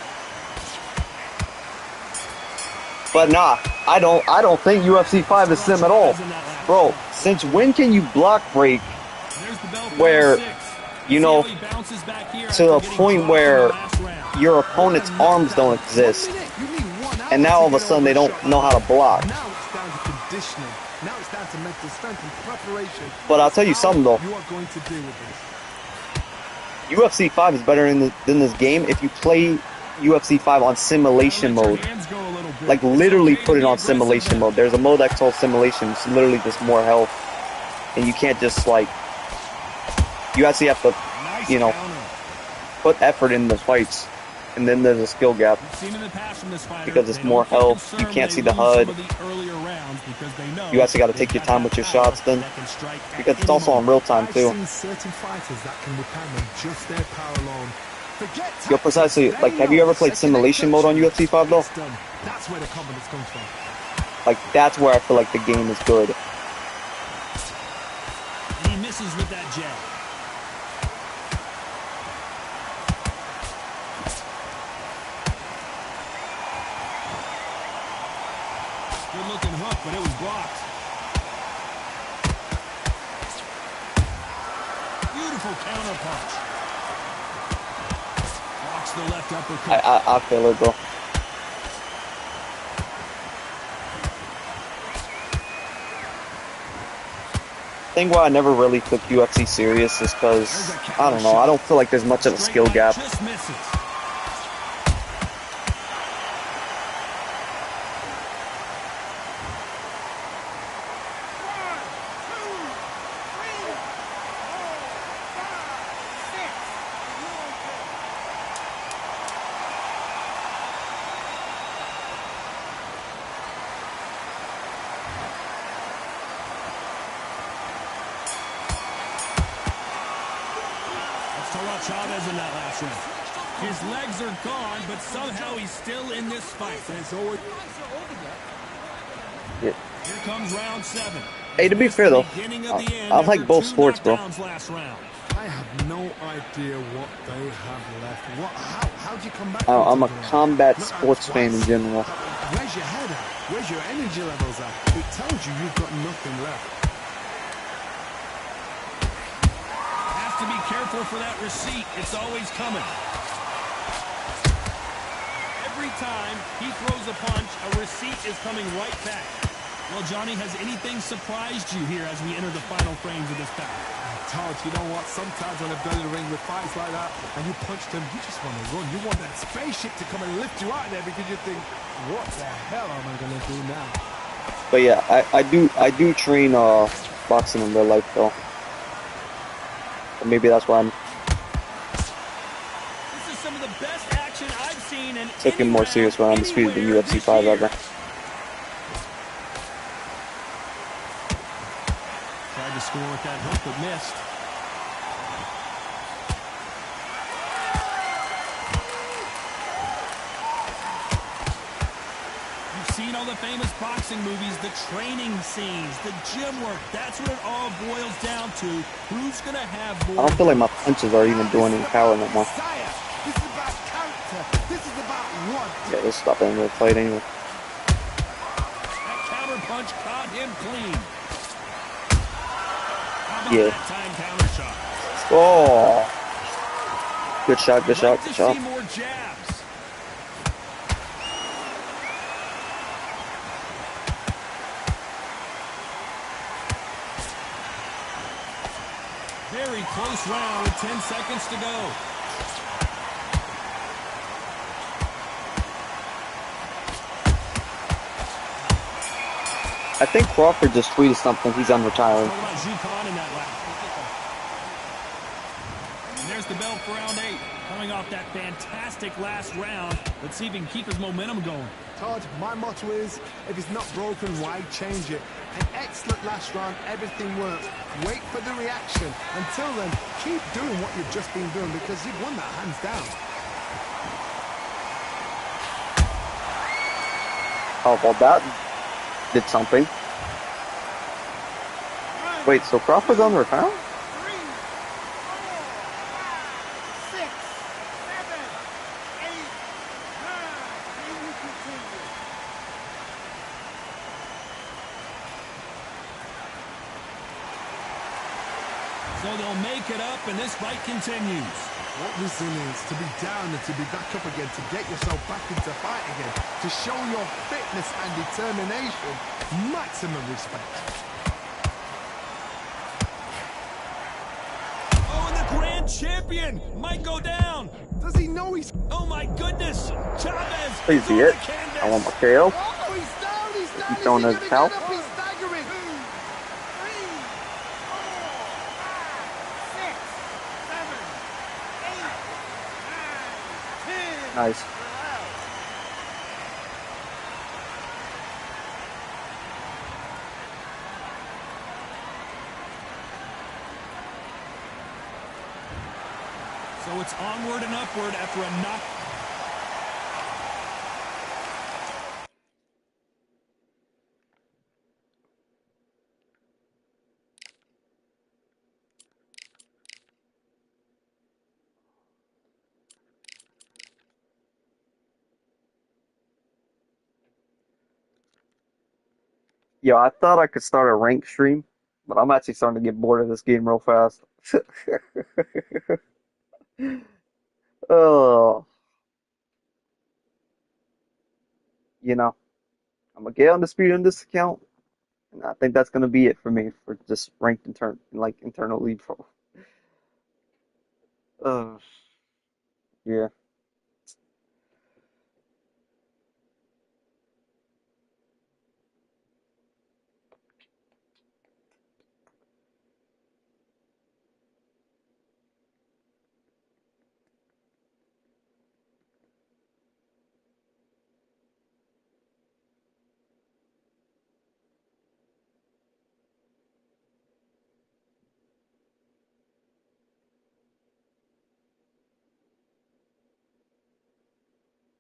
But nah, I don't think UFC 5 is sim at all. Bro, since when can you block break where, you know, to a point where your opponent's arms don't exist, and now all of a sudden they don't know how to block? Now it's down to conditioning. Now it's down to mental strength and preparation. But I'll tell you something though. You are going to deal with this. UFC 5 is better than this game if you play UFC 5 on simulation mode. Like, literally put it on simulation mode. There's a mode that's called simulation. It's literally just more health. And you can't just, like... You actually have to, you know, put effort in the fights. And then there's a skill gap. Because it's more health. You can't see the HUD. You actually got to take your time with your shots then. Because it's also on real time, too. I've seen certain fighters that can withstand them just their power alone. Yo, precisely, like, have you ever played simulation mode on UFC 5, though? That's where the confidence comes from. Like, that's where I feel like the game is good. He misses with that jab. Good looking hook, but it was blocked. Beautiful counter punch. Blocks the left uppercut. I feel it, bro. thing why I never really took UFC serious is because, I don't know, I don't feel like there's much of a skill gap. Just misses. Chavez in that last round. His legs are gone, but somehow he's still in this fight. Yeah. Here comes round 7. Hey, to be fair though, I like both sports, bro. I have no idea what they have left. How do you come back? I'm a combat sports fan in general. Where's your head at? Where's your energy levels at? It tells you you've got nothing left. To be careful for that receipt. It's always coming. Every time he throws a punch, a receipt is coming right back. Well, Johnny, has anything surprised you here as we enter the final frames of this bout? Todd, you know what? Sometimes when I've done the ring with fights like that, and you punch them, you just want to run. You want that spaceship to come and lift you out of there because you think, what the hell am I going to do now? But yeah, I do train boxing in real life though. Maybe that's why I'm taking more serious when Undisputed than UFC 5 ever. Tried to score with that hook, but missed. You've seen all the famous boxing movies, the training scenes, the gym work. That's what it all boils down to. Who's going to have more? I don't feel like my punches are even doing any power no more. This is about character. This is about what? Yeah, let's stop it and fight anyway. That counter punch caught him clean. How about Yeah. that time counter shot? Oh. Good shot, good shot, good shot. See more jabs. Very close round with 10 seconds to go. I think Crawford just tweeted something. He's unretiring. And there's the bell for round 8. Coming off that fantastic last round. Let's see if he can keep his momentum going. Todd, my motto is, if it's not broken, why change it? An excellent last round, everything works. Wait for the reaction. Until then, keep doing what you've just been doing because you've won that hands down. How about that? Did something. Wait, so Crawford's unretiring? So they'll make it up, and this fight continues. What resilience, to be down and to be back up again, to get yourself back into fight again, to show your fitness and determination. Maximum respect. Oh, and the grand champion might go down. Does he know he's... Oh, my goodness. Chavez. Please be it. I want my KO. Oh, he's down, he's down. He's throwing his towel. He's staggering. 2, 3, 4, 5, 6, 7, 8, 9, 10. Nice. So it's onward and upward after a knock. Yo, I thought I could start a rank stream, but I'm actually starting to get bored of this game real fast. Oh, you know, I'm gonna get Undisputed in this account, And I think that's gonna be it for me for just ranked internal lead pro. Uh, yeah,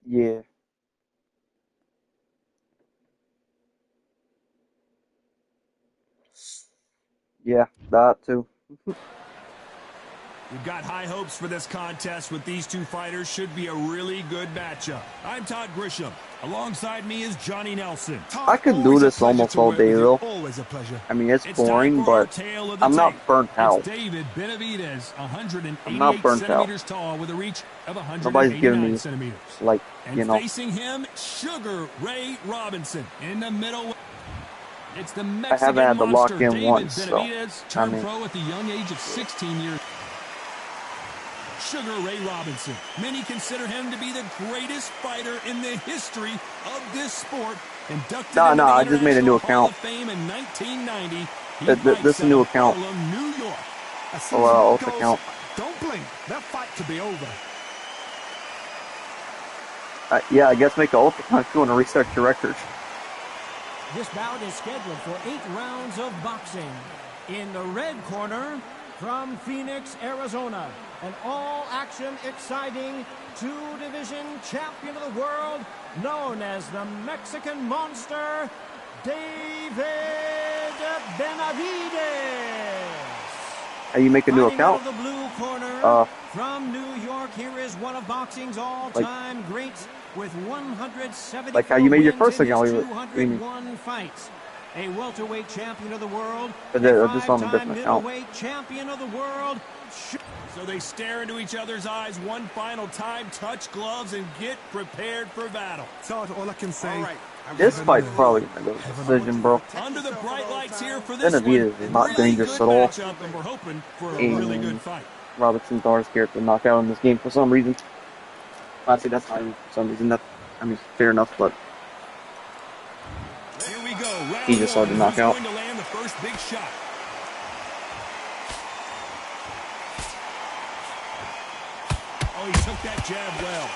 yeah, yeah, that too. We've got high hopes for this contest with these two fighters. Should be a really good matchup. I'm Todd Grisham. Alongside me is Johnny Nelson. I could do this almost all day though. Always a pleasure. I mean, it's It's boring, time for our but tale of the I'm not tape. burnt out. It's David Benavidez, I'm not 188 burnt out. centimeters tall with a reach of Nobody's giving 189 me, centimeters. like, And you know, facing him, Sugar Ray Robinson in the middle. It's the I Mexican haven't had to lock monster in David once, so, Benavidez, I turned mean, pro at the young age of 16 years. Sugar Ray Robinson. Many consider him to be the greatest fighter in the history of this sport. Inducted into the I just made a new International Hall account. of Fame in 1990. He This is a new account. Harlem, New York. As soon Oh, as old it goes, account. don't blink. That fight could be over. Yeah, I guess make an ult account if you want to research your record. This bout is scheduled for 8 rounds of boxing. In the red corner, from Phoenix, Arizona, an all-action, exciting two-division champion of the world, known as the Mexican Monster, David Benavidez. How you make a new Fighting out account? of the blue corner, from New York, here is one of boxing's all-time greats with 174 like how you made your wins first in his account. 201 fights. A welterweight champion of the world, Or a just on a five-time different account. middleweight champion of the world. So they stare into each other's eyes one final time, touch gloves, and get prepared for battle. Todd, all I can say. This fight's probably gonna go to decision, bro. Under the bright lights here for this Benavidez one. is not Really dangerous good at all. matchup, and we're hoping for a really good fight. Robertson's hardest character to knock out in this game for some reason. Honestly, that's not even for some reason. I mean, fair enough, but Here we go. Round he's just hard to one. knock Who's out. going to land the first big shot? Oh, he took that jab well.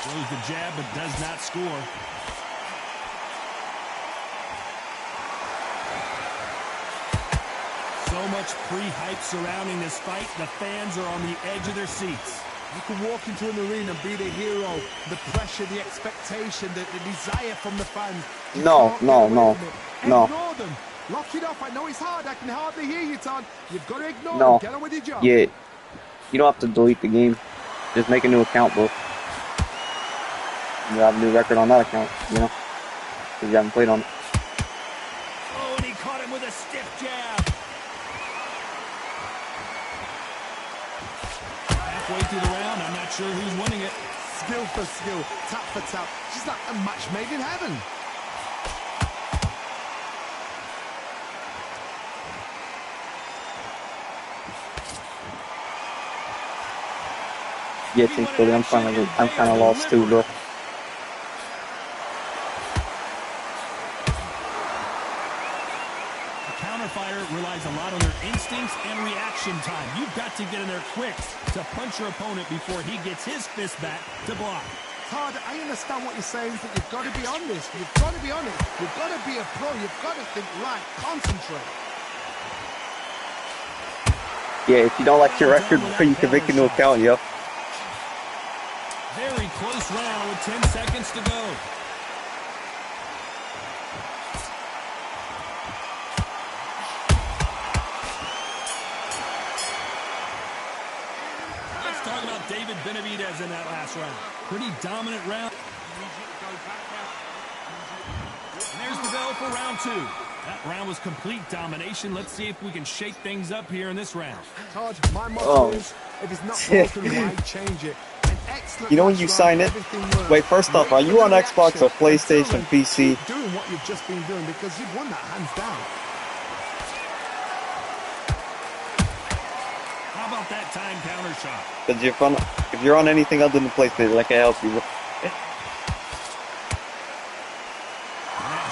Throws the jab, but does not score. So much pre-hype surrounding this fight. The fans are on the edge of their seats. You can walk into an arena and be the hero. The pressure, the expectation, the desire from the fans. You No, can't no, get away no, from it. no. Ignore them. Lock it up. I know it's hard. I can hardly hear you, Todd. You've got to ignore No. them. Get on with your job. Yeah, you don't have to delete the game. Just make a new account, bro. You have a new record on that account, you know, because you haven't played on it. Oh, and he caught him with a stiff jab. Halfway through the round, I'm not sure who's winning it. Skill for skill, tap for tap. She's like a match made in heaven. Yeah, truthfully, I'm kind of lost too, bro. The counterfighter relies a lot on their instincts and reaction time. You've got to get in there quick to punch your opponent before he gets his fist back to block. Todd, I understand what you're saying, but you've got to be honest. You've got to be honest. You've got to be a pro. You've got to think right. Concentrate. Yeah, if you don't like your record, bro, you can make a new account, yo. Very close round with 10 seconds to go. Let's talk about David Benavidez in that last round. Pretty dominant round. And there's the bell for round two. That round was complete domination. Let's see if we can shake things up here in this round. Todd, my motto is If it's not broken, why change it? An excellent You know when you sign it? Wait, first off, are you on Xbox or PlayStation, PC? Keep doing what you've just been doing because you've won that hands down. How about that time counter shot? Because if you're on anything other than PlayStation, I can help you. That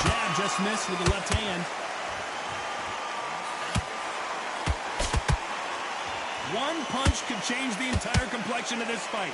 jab just missed with the left hand. One punch could change the entire complexion of this fight.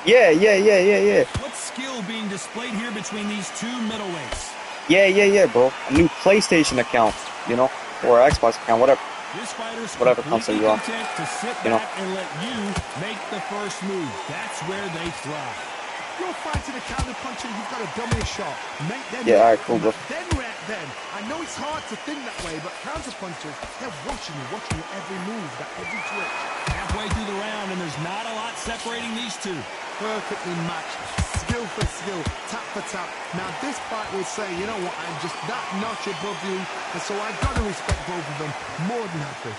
Yeah. What skill being displayed here between these two middleweights? Yeah, bro. A new PlayStation account, you know, or Xbox account, whatever. This fighter's Whatever console you're on, content to sit you know. back and let you make the first move. That's where they thrive. You're fighting a counter puncher, you've got a dummy shot. Make them Yeah, alright, cool, bro. then react then. I know it's hard to think that way, but counter punchers, they're watching your every move, that every twitch. Halfway through the round, and there's not a lot separating these two. Perfectly matched, skill for skill, tap for tap. Now this fight will say, you know what, I'm just that notch above you, and so I've got to respect both of them. More than happy.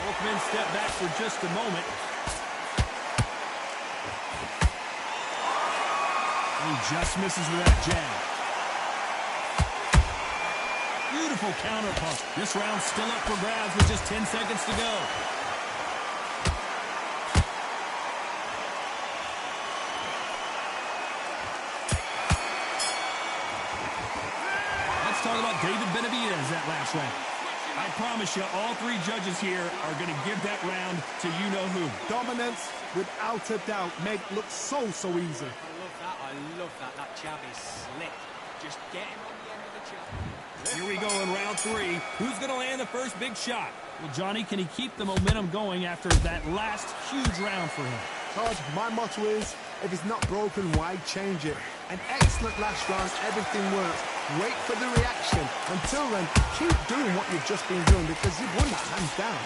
Both men step back for just a moment. He just misses with that jab. Beautiful counter punch. This round's still up for grabs with just 10 seconds to go. Let's talk about David Benavidez that last round. I promise you, all three judges here are going to give that round to you-know-who. Dominance, without a doubt, made it look so easy. I love that. That jab is slick. Just get him on the end of the jab. Here we go in round three. Who's going to land the first big shot? Well, Johnny, can he keep the momentum going after that last huge round for him? Todd, my motto is, if it's not broken, why change it? An excellent last round, everything works. Wait for the reaction. Until then, keep doing what you've just been doing because you've won that hands down.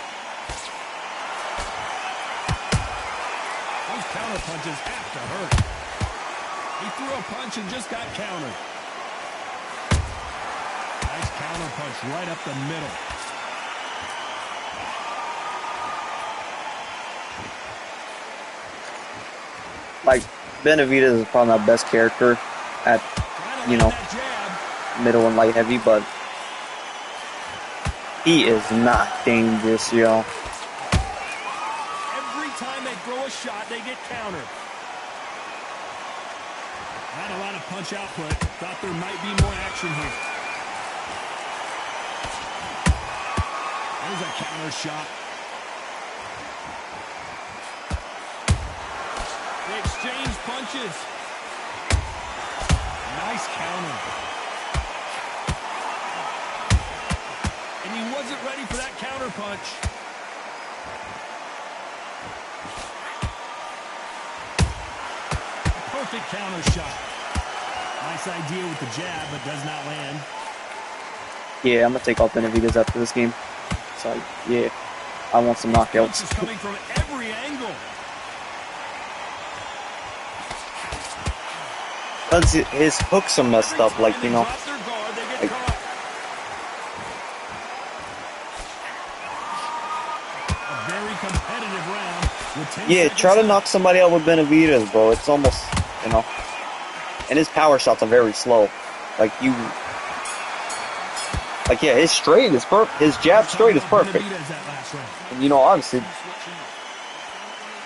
Those counter punches have to hurt. He threw a punch and just got countered. Nice counter punch right up the middle. Like, Benavidez is probably my best character at, you know, middle and light heavy, but he is not dangerous, yo. Every time they throw a shot, they get countered. Not a lot of punch output. Thought there might be more action here. There's a counter shot. They exchange punches. Nice counter. And he wasn't ready for that counter punch. Perfect counter shot. Nice idea with the jab, but does not land. Yeah, I'm gonna take off Benavidez after this game. So, yeah, I want some knockouts. Punches coming from every angle. Because his hooks are messed up, like, you know. Like, A very competitive round. yeah, try to knock somebody out with Benavidez, bro. It's almost, you know. And his power shots are very slow. Like, yeah, his straight is perfect. His jab straight is perfect. And, you know, obviously,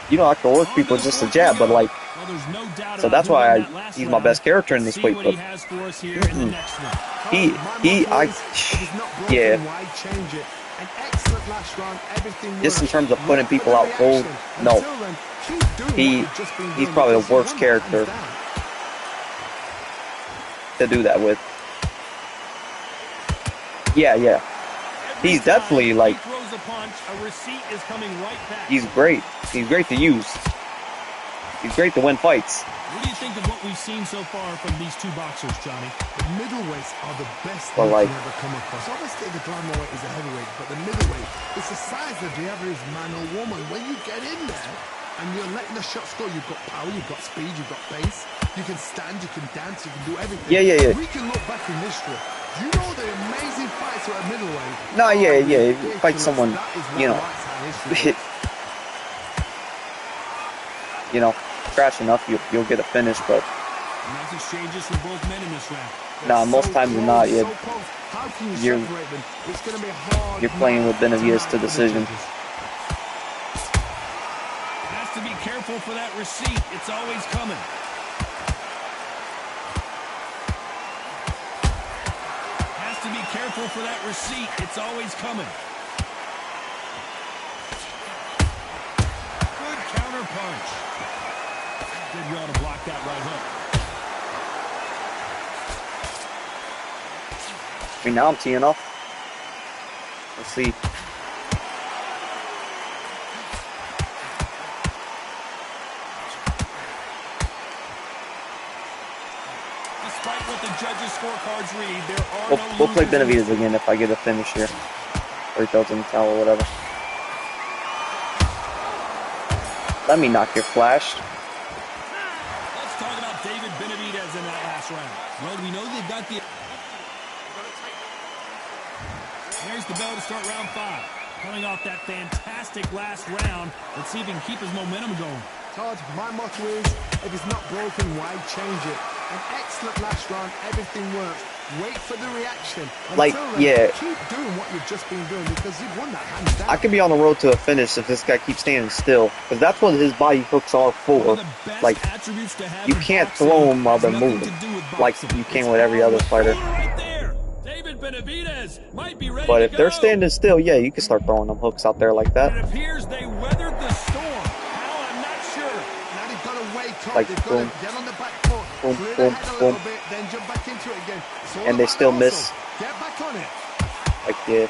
you know, I can work people with just a jab, but, like, so that's why he's my best character in this fight. But yeah. Just in terms of putting people out cold, no. He's probably the worst character to do that with. Yeah. He's definitely, like, he's great. He's great to use. He's great to win fights. What do you think of what we've seen so far from these two boxers, Johnny? The middleweights are the best But, you like, can ever come across. Obviously, the glamour weight is a heavyweight, but the middleweight, it's the size of the average man or woman. When you get in there and you're letting the shots go, you've got power, you've got speed, you've got pace. You can stand, you can dance, you can do everything. Yeah. We can look back in history. You know the amazing fights at middleweight. No, yeah. Ridiculous. If you fight someone, That is what you know, lights our history. you know, scratch enough, you'll get a finish, but Nice exchanges from both men in this round. nah, most times you're not. So close. How can you You're- separate them? It's going to be hard. You're playing with Benavidez to decision. Has to be careful for that receipt. It's always coming. Has to be careful for that receipt. It's always coming. Good counter punch. Did well to block that right hook. I mean, now I'm teeing off. Let's see. Despite what the judges' scorecards read, there are We'll no play losers in this Benavidez again if I get a finish here. Or he throws in the towel or whatever. Let me not get flashed. Let's talk about David Benavidez in that last round. Well, we know they've got the... There's the bell to start round 5. Coming off that fantastic last round, let's see if he can keep his momentum going. Todd, my motto is, if it's not broken, why change it? An excellent last round, everything works. Wait for the reaction. Like, Until then, yeah. keep doing what you've just been doing because you've won that hands down. I could be on the road to a finish if this guy keeps standing still. Because that's what his body hooks are One for. of the best Like, attributes to have you in can't boxing throw him while has they're nothing moving. to do with Like boxing. you can It's with every all other the fighter. power right there. David Benavidez might be ready But to if they're go. standing still, yeah, you can start throwing them hooks out there like It that. appears they weathered the storm. How, I'm not sure. Now they've got to wake up. Like, They've got boom. to get on the back foot, Boom, clear boom, the head a boom. little bit, then jump back into it again. It's all And they about still the miss. hustle. Get back on it. Like, yeah.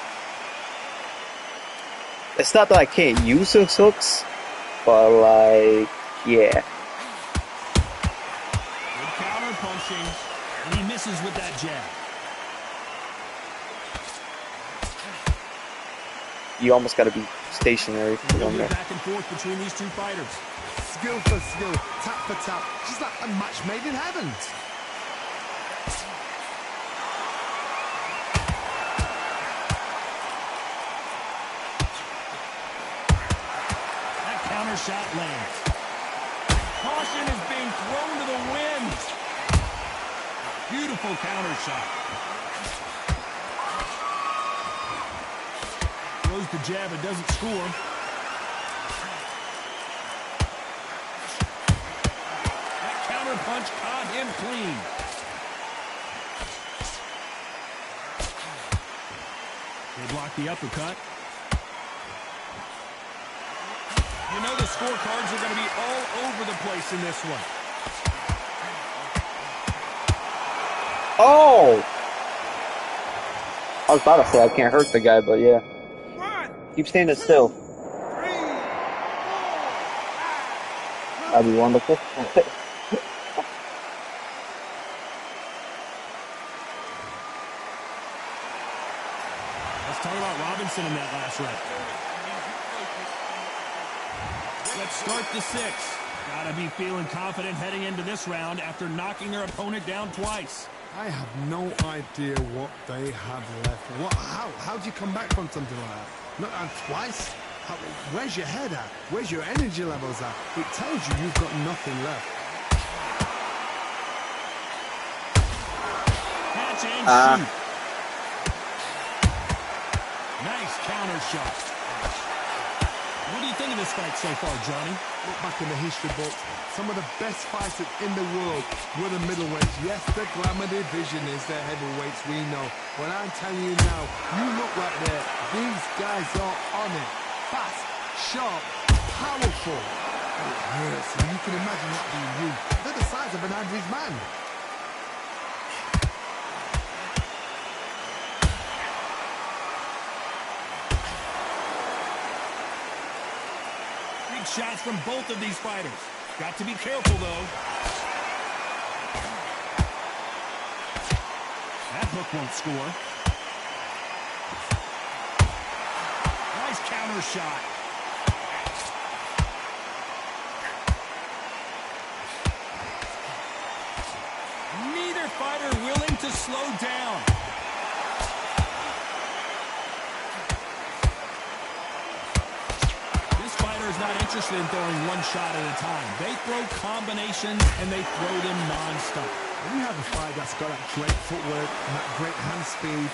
It's not that I can't use those hooks, but like, yeah. Good counter punching, and he misses with that jab. You almost got to be stationary for Real one good there. back and forth between these two fighters. Skill for skill, tap for tap. Just like a match made in heaven. That counter shot lands. Caution is being thrown to the wind. Beautiful counter shot. Throws the jab and doesn't score. That counter punch caught him clean. They block the uppercut. You know the scorecards are going to be all over the place in this one. Oh! I was about to say I can't hurt the guy, but yeah. Keep standing still. That'd be wonderful. Let's talk about Robinson in that last round. Let's start the 6th. Gotta be feeling confident heading into this round after knocking their opponent down twice. I have no idea what they have left. How do you come back from something like that? Not twice? Where's your head at? Where's your energy levels at? It tells you you've got nothing left. Catch and shoot. Nice counter shot. What do you think of this fight so far, Johnny? Look back in the history books. Some of the best fighters in the world were the middleweights. Yes, the glamour division is the heavyweights, we know. But I'm telling you now, you look right there. These guys are on it. Fast, sharp, powerful. And it hurts. And you can imagine that being you. They're the size of an average man. Big shots from both of these fighters. Got to be careful, though. hook won't score. Nice counter shot. Neither fighter willing to slow down. This fighter is not interested in throwing one shot at a time. They throw combinations and they throw them non-stop. When you have a fighter that's got that great footwork and that great hand speed,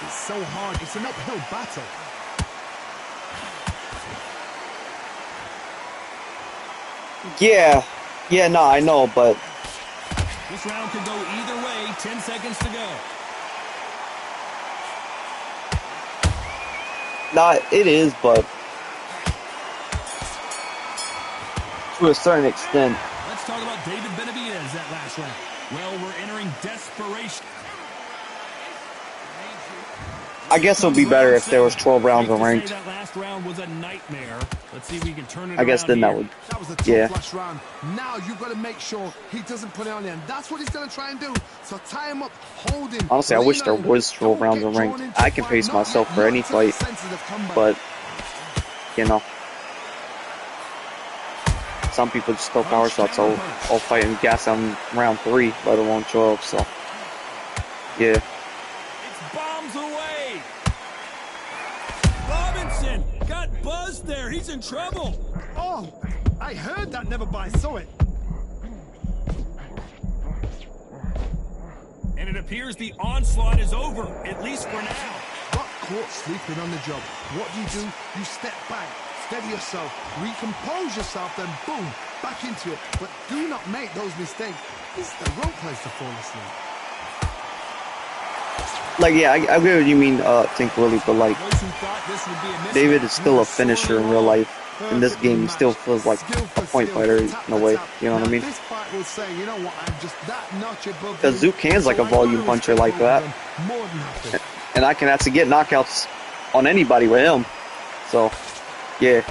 it's so hard. It's an uphill battle. Yeah, no, I know, but This round could go either way. 10 seconds to go. nah, it is, but to a certain extent. Let's talk about David Benavidez that last round. Well, we're entering desperation. I guess it would be better if there was 12 rounds of ranked. That last round was a nightmare. Let's see if we can turn it I guess then that would. That was a tough last round. Now you've got to make sure he doesn't put it on him. That's what he's going to try and do. So tie him up, hold him. Honestly, I wish there was 12 rounds of ranked. I can pace myself for any fight, but you know, some people just throw power shots all fight and gas on round 3, let alone 12. So yeah. It's bombs away. Robinson got buzzed there. He's in trouble. Oh, I heard that, never by saw it. And it appears the onslaught is over, at least for now. Got caught sleeping on the job. What do? You step back, steady yourself, recompose yourself, then boom, back into it. But do not make those mistakes. This is the wrong place to fall asleep. Like, yeah, I get what you mean, Think Willie, but like, David is still a finisher in real life. In this game, he still feels like a point fighter in a way, you know what I mean? Because Zook Han's like a volume puncher like that. And I can actually get knockouts on anybody with him. So, yeah.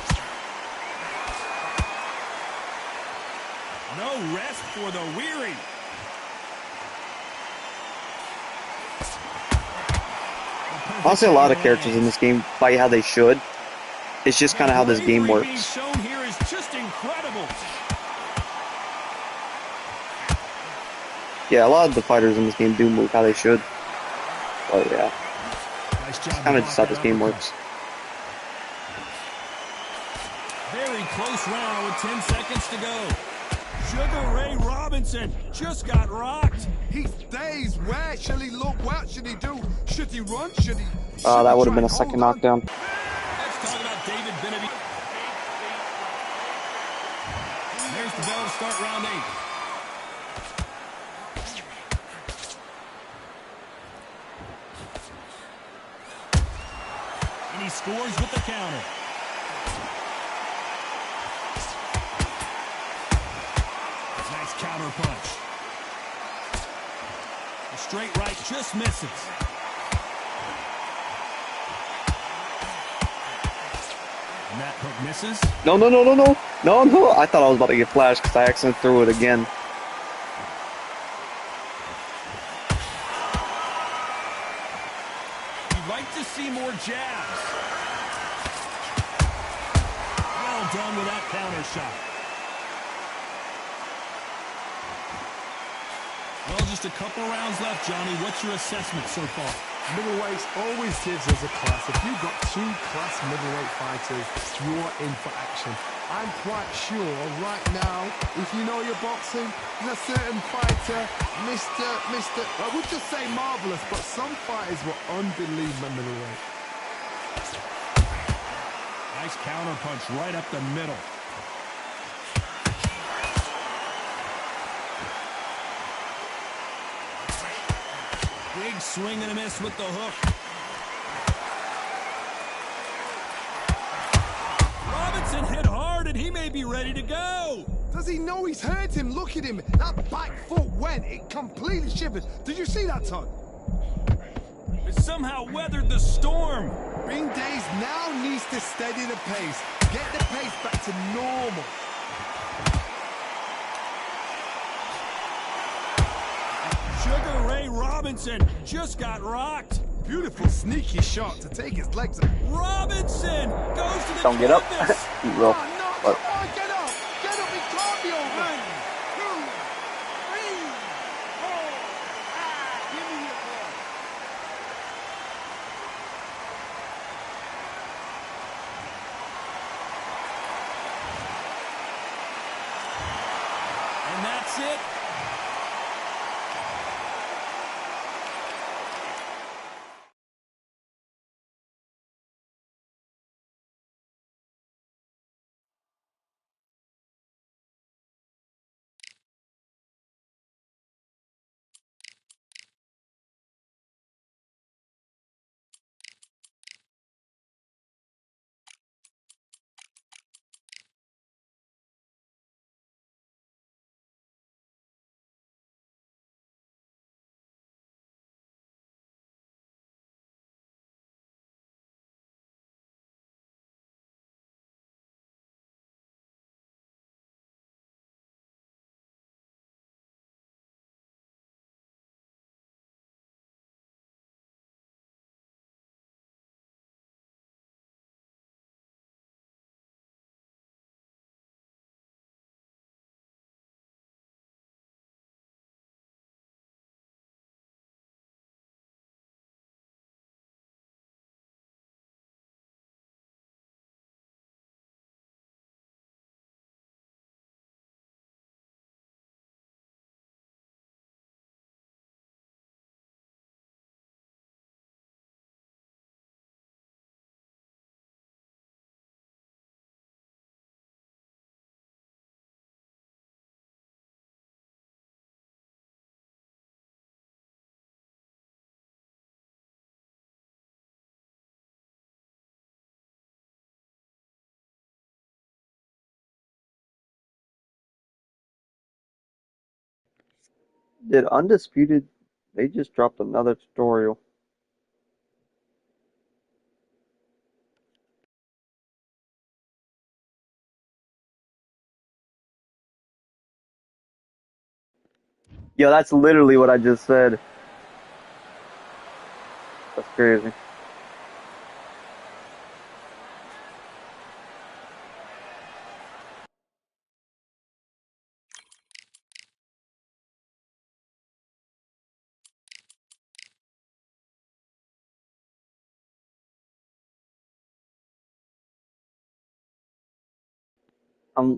No rest for the weary. Honestly, a lot of characters in this game fight how they should. It's just kind of how this game works. Being shown here is just incredible. Yeah, a lot of the fighters in this game do move how they should. But yeah, Nice job. kind of just how this game works. Very close round with 10 seconds to go. Sugar Ray Robinson just got rocked. He stays. Where shall he look? What should he do? Should he run? Should he? That would have been a second knockdown. Let's talk about David Benavidez. There's the bell to start round 8. And he scores with the counter. Nice counter punch. The straight right just misses. And that hook misses. No. I thought I was about to get flashed because I accidentally threw it again. You'd like to see more jabs. Well done with that counter shot. Well, just a couple rounds left, Johnny. What's your assessment so far? Middleweights always gives us a class. If you've got 2 class middleweight fighters, you're in for action. I'm quite sure right now, if you know your boxing, there's a certain fighter, I would just say marvelous, but some fighters were unbelievable middleweight. Nice counter punch right up the middle. Big swing and a miss with the hook. Robinson hit hard and he may be ready to go. Does he know he's hurt him? Look at him. That back foot went. It completely shivered. Did you see that, Todd? It somehow weathered the storm. Bing Days now needs to steady the pace. Get the pace back to normal. Sugar Ray Robinson just got rocked. Beautiful, sneaky shot to take his legs up. Robinson goes to the Don't get up. canvas. He will. Oh, no, But come on, get up. Get up, it can't be over. 1, 2, 3, 4, 5. Give me the applause. And that's it. did Undisputed? They just dropped another tutorial. Yo, that's literally what I just said. That's crazy.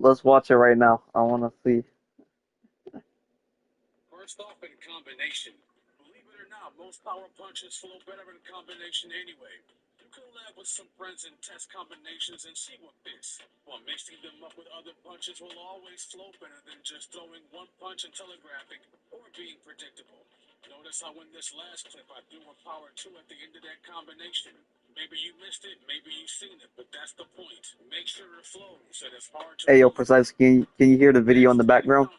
Let's watch it right now. I want to see. First off, in combination. Believe it or not, most power punches flow better in combination anyway. You can lab with some friends and test combinations and see what fits. While mixing them up with other punches will always flow better than just throwing one punch and telegraphing or being predictable. Notice how in this last clip I threw a power 2 at the end of that combination. Maybe you missed it, maybe you've seen it, but that's the point. Make sure it flows and it's hard to Hey, yo, move. Precise, can you hear the video in the background?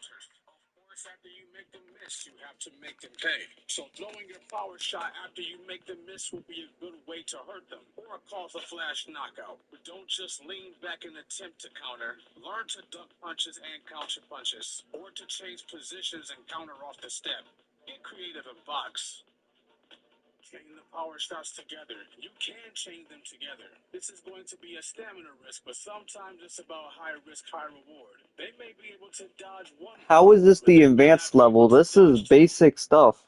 Of course, after you make them miss, you have to make them pay. So throwing your power shot after you make them miss will be a good way to hurt them or cause a flash knockout. But don't just lean back and attempt to counter. Learn to duck punches and counter punches, or to change positions and counter off the step. Get creative and box. Chain the power shots together. You can chain them together. This is going to be a stamina risk, but sometimes it's about high risk, high reward. They may be able to dodge one. How is this but the they may advanced not be level? able to This is dodge two. basic stuff.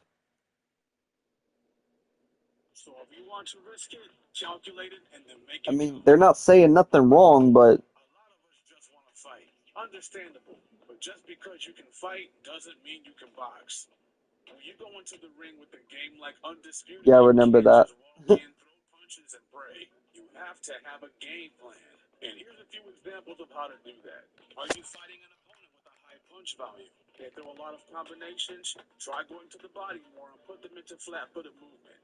So if you want to risk it, calculate it, and then make I it mean, count. they're not saying nothing wrong, but A lot of us just want to fight. Understandable. But just because you can fight doesn't mean you can box. When you go into the ring with a game like Undisputed, yeah, I you remember can't that. just walk in, throw punches, and pray. You have to have a game plan. And here's a few examples of how to do that. Are you fighting an opponent with a high punch value? They throw a lot of combinations. Try going to the body more and put them into flat-footed movement.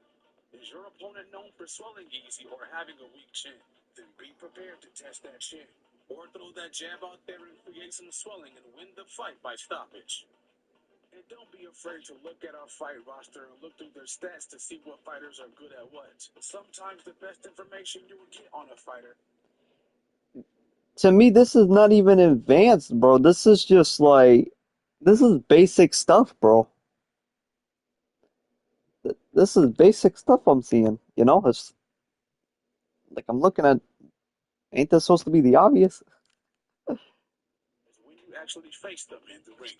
Is your opponent known for swelling easy or having a weak chin? Then be prepared to test that chin. Or throw that jab out there and create some swelling and win the fight by stoppage. And don't be afraid to look at our fight roster and look through their stats to see what fighters are good at what. Sometimes the best information you will get on a fighter. To me, this is not even advanced, bro. This is just like, this is basic stuff, bro. This is basic stuff I'm seeing. You know, it's like I'm looking at. Ain't this supposed to be the obvious? When you actually face them in the ring.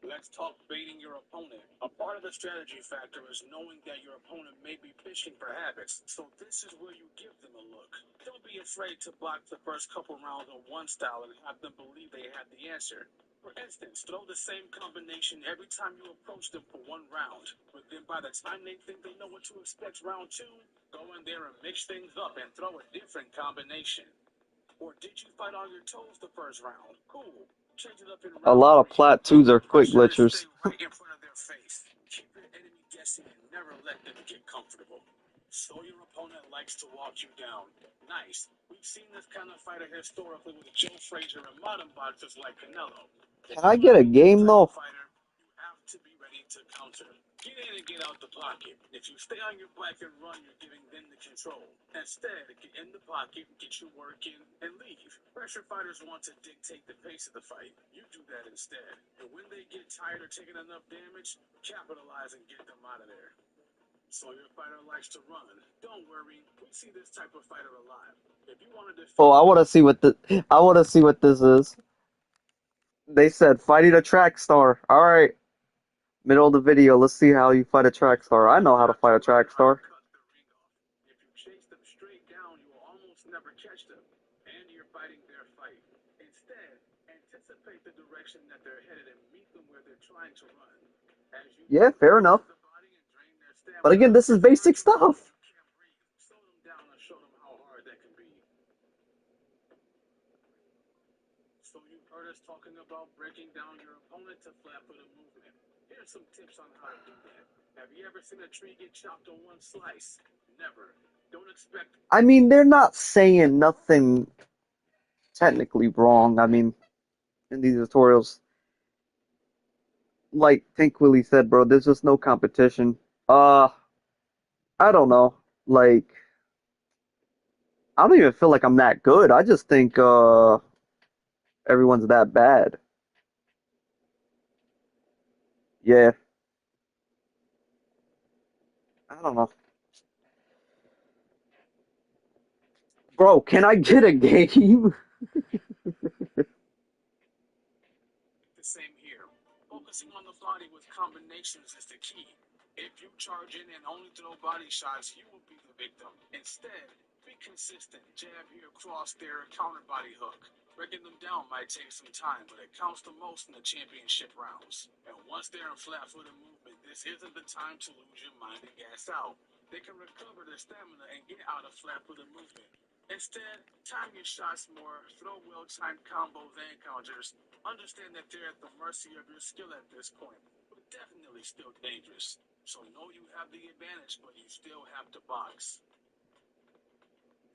Let's talk baiting your opponent. A part of the strategy factor is knowing that your opponent may be fishing for habits, so this is where you give them a look. Don't be afraid to block the first couple rounds on one style and have them believe they have the answer. For instance, throw the same combination every time you approach them for one round, but then by the time they think they know what to expect round two, go in there and mix things up and throw a different combination. Or did you fight on your toes the first round? Cool. Change it up in A round lot of three. plat twos are quick Pressure and glitchers. stay right in front of their face. Keep your enemy guessing and never let them get comfortable. So your opponent likes to walk you down. Nice. We've seen this kind of fighter historically with Joe Frazier and modern boxers like Canelo. Can I get a game though? Fighter, you have to be ready to counter. Get in and get out the pocket. If you stay on your back and run, you're giving them the control. Instead, get in the pocket, get your work in, and leave. Pressure fighters want to dictate the pace of the fight. You do that instead. And when they get tired or taking enough damage, capitalize and get them out of there. So your fighter likes to run. Don't worry, we see this type of fighter alive. If you want to defeat Oh, I want to see what this is. They said fighting a track star. All right, middle of the video. Let's see how you fight a track star. I know how to fight a track star. if you chase them straight down, you will almost never catch them, and you're fighting their fight. Instead, anticipate the direction that they're headed and meet them where they're trying to run. As you Yeah, fair enough. the body and drain their But again, stamina, this is basic stuff. you can't breathe. Slow them down and show them how hard that can be. So you've heard us talking about breaking down your opponent to flat-footed movement. Here's some tips on how to do that. Have you ever seen a tree get chopped on one slice? Never. Don't expect. I mean, they're not saying nothing technically wrong. I mean, in these tutorials, like Tank Willie said, bro, there's just no competition. Uh, I don't know. Like, I don't even feel like I'm that good. I just think everyone's that bad. Yeah, I don't know. Bro, can I get a game? The same here. Focusing on the body with combinations is the key. If you charge in and only throw body shots, you will be the victim. Instead, be consistent. Jab here, cross there, counter body hook. Breaking them down might take some time, but it counts the most in the championship rounds. And once they're in flat-footed movement, this isn't the time to lose your mind and gas out. They can recover their stamina and get out of flat-footed movement. Instead, time your shots more, throw well-timed combos and counters. Understand that they're at the mercy of your skill at this point, but definitely still dangerous. So know you have the advantage, but you still have to box.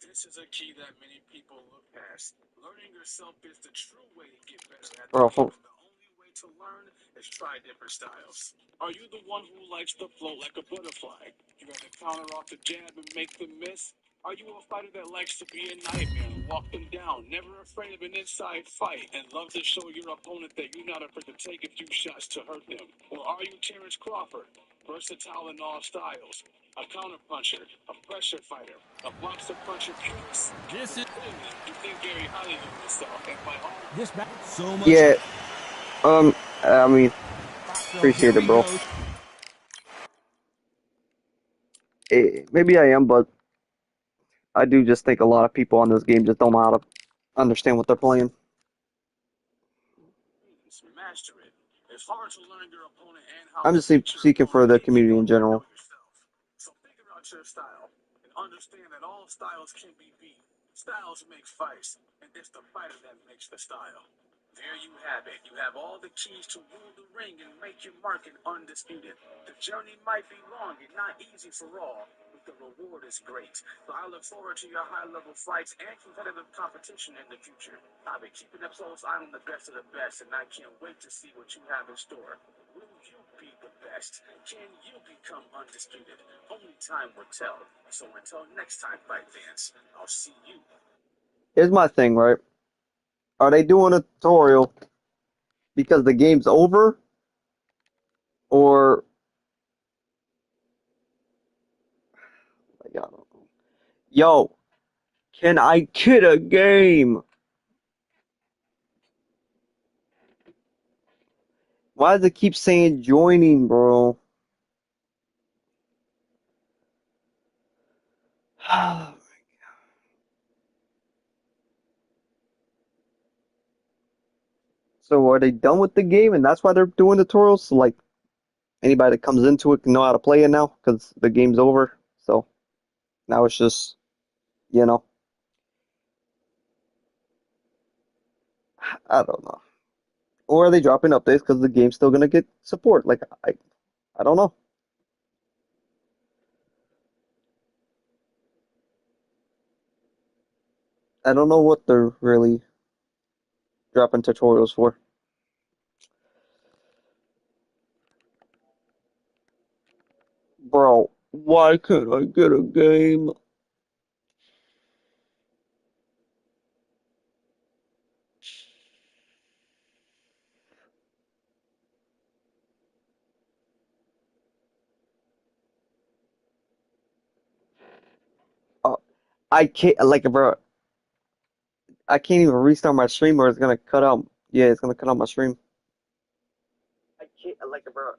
This is a key that many people look past. Learning yourself is the true way to get better at the Bro, game, and the only way to learn is try different styles. Are you the one who likes to float like a butterfly? You have to counter off the jab and make them miss? Are you a fighter that likes to be a nightmare and walk them down, never afraid of an inside fight, and love to show your opponent that you're not afraid to take a few shots to hurt them? Or are you Terrence Crawford, versatile in all styles, a counter puncher, a pressure fighter, a boxer puncher plus? This is Clearly, you think very highly of yourself, and by all This back. so much. yeah. I mean, So here appreciate it, we bro. go. Maybe I am, but I do just think a lot of people on this game just don't know how to understand what they're playing. master it. It's hard to learn your opponent and how I'm to just beat your seeking for opponent the if you community in don't even know general. yourself. So figure out your style and understand that all styles can be beat. Styles make fights, and it's the fighter that makes the style. There you have it. You have all the keys to rule the ring and make your mark in Undisputed. The journey might be long and not easy for all, but the reward is great. So I look forward to your high-level fights and competitive competition in the future. I'll be keeping a close eye on the best of the best, and I can't wait to see what you have in store. Will you be the best? Can you become undisputed? Only time will tell. So until next time, fight fans, I'll see you. Here's my thing, right? Are they doing a tutorial because the game's over, or Yeah, I don't know. Yo, can I get a game? Why does it keep saying joining, bro? So are they done with the game and that's why they're doing tutorials? So like anybody that comes into it can know how to play it now because the game's over. So now it's just, you know, I don't know. Or are they dropping updates because the game's still gonna get support? Like I don't know. I don't know what they're really dropping tutorials for. Bro, why can't I get a game? Uh, I can't like bro. I can't even restart my stream or it's gonna cut out. Yeah, it's gonna cut out my stream. I can't like bro.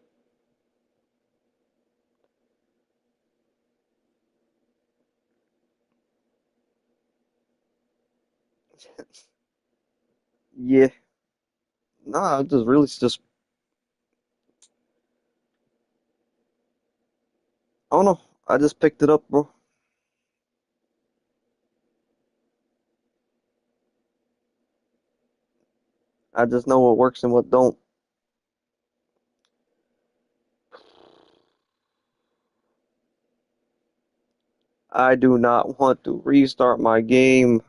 Yeah, nah, I just really just I don't know. I just picked it up, bro. I just know what works and what don't. I do not want to restart my game.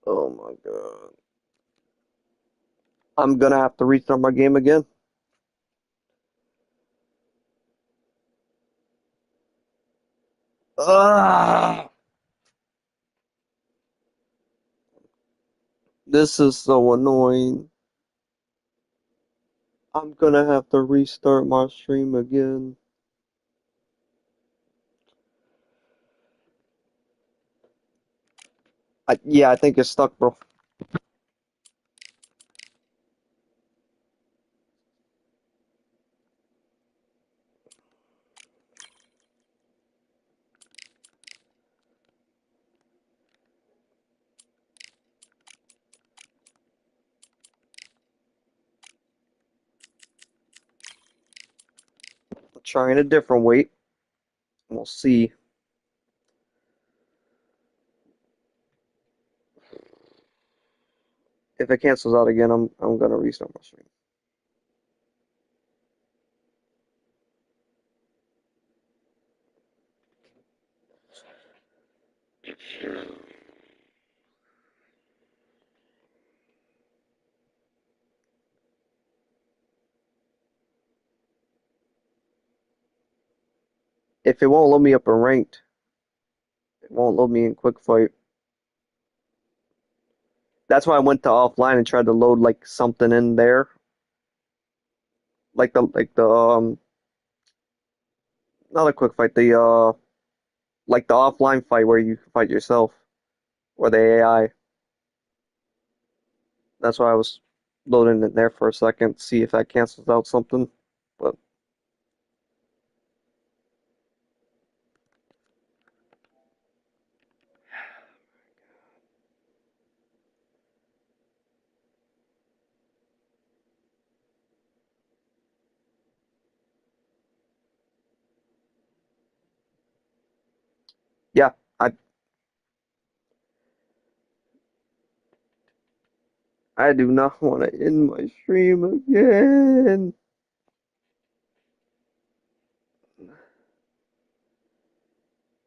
Oh my god. I'm gonna have to restart my game again. Ah, this is so annoying. I'm gonna have to restart my stream again. Yeah, I think it's stuck, bro. Trying a different weight. We'll see. If it cancels out again, I'm gonna restart my stream. If it won't load me up in ranked, it won't load me in quick fight. That's why I went to offline and tried to load like something in there, like the not a quick fight, the like the offline fight where you fight yourself or the AI. That's why I was loading it there for a second, see if that cancels out something. But yeah, I do not want to end my stream again.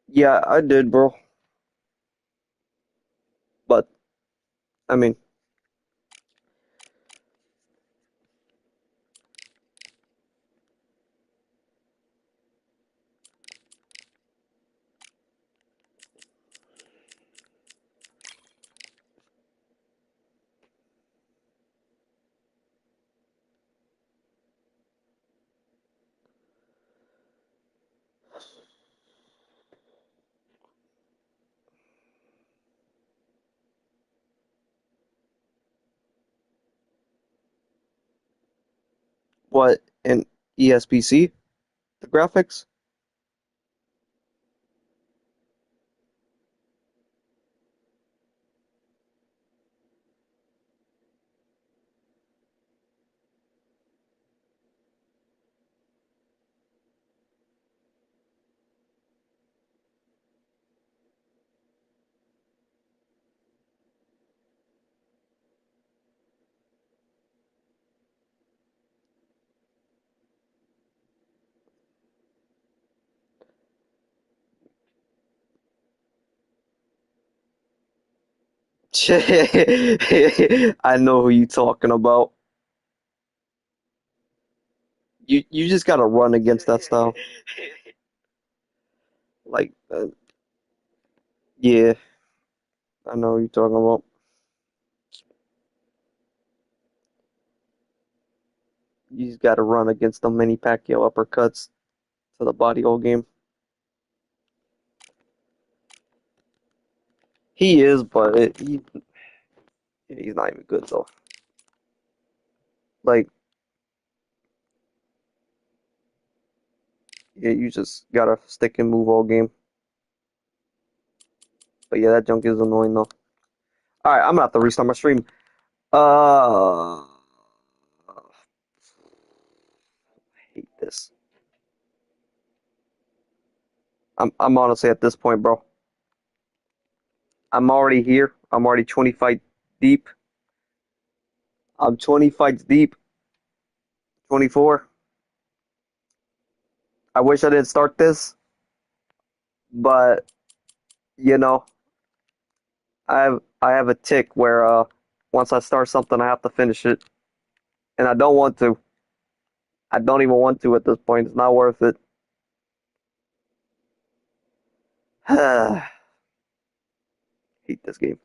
Yeah, I did, bro. But I mean, What in ESPC? The graphics? I know who you talking about. You just gotta run against that style. Like, yeah, I know who you talking about. You just gotta run against the mini Pacquiao uppercuts to the body all game. He is, but he's not even good though. Like, yeah, you just gotta stick and move all game. But yeah, that junk is annoying though. All right, I'm gonna have to restart my stream. I hate this. I'm honestly at this point, bro. I'm already here. I'm already 20 fights deep. I'm 20 fights deep. 24. I wish I didn't start this, but you know, I have a tick where once I start something, I have to finish it, and I don't want to. I don't even want to at this point. It's not worth it. Hate this game.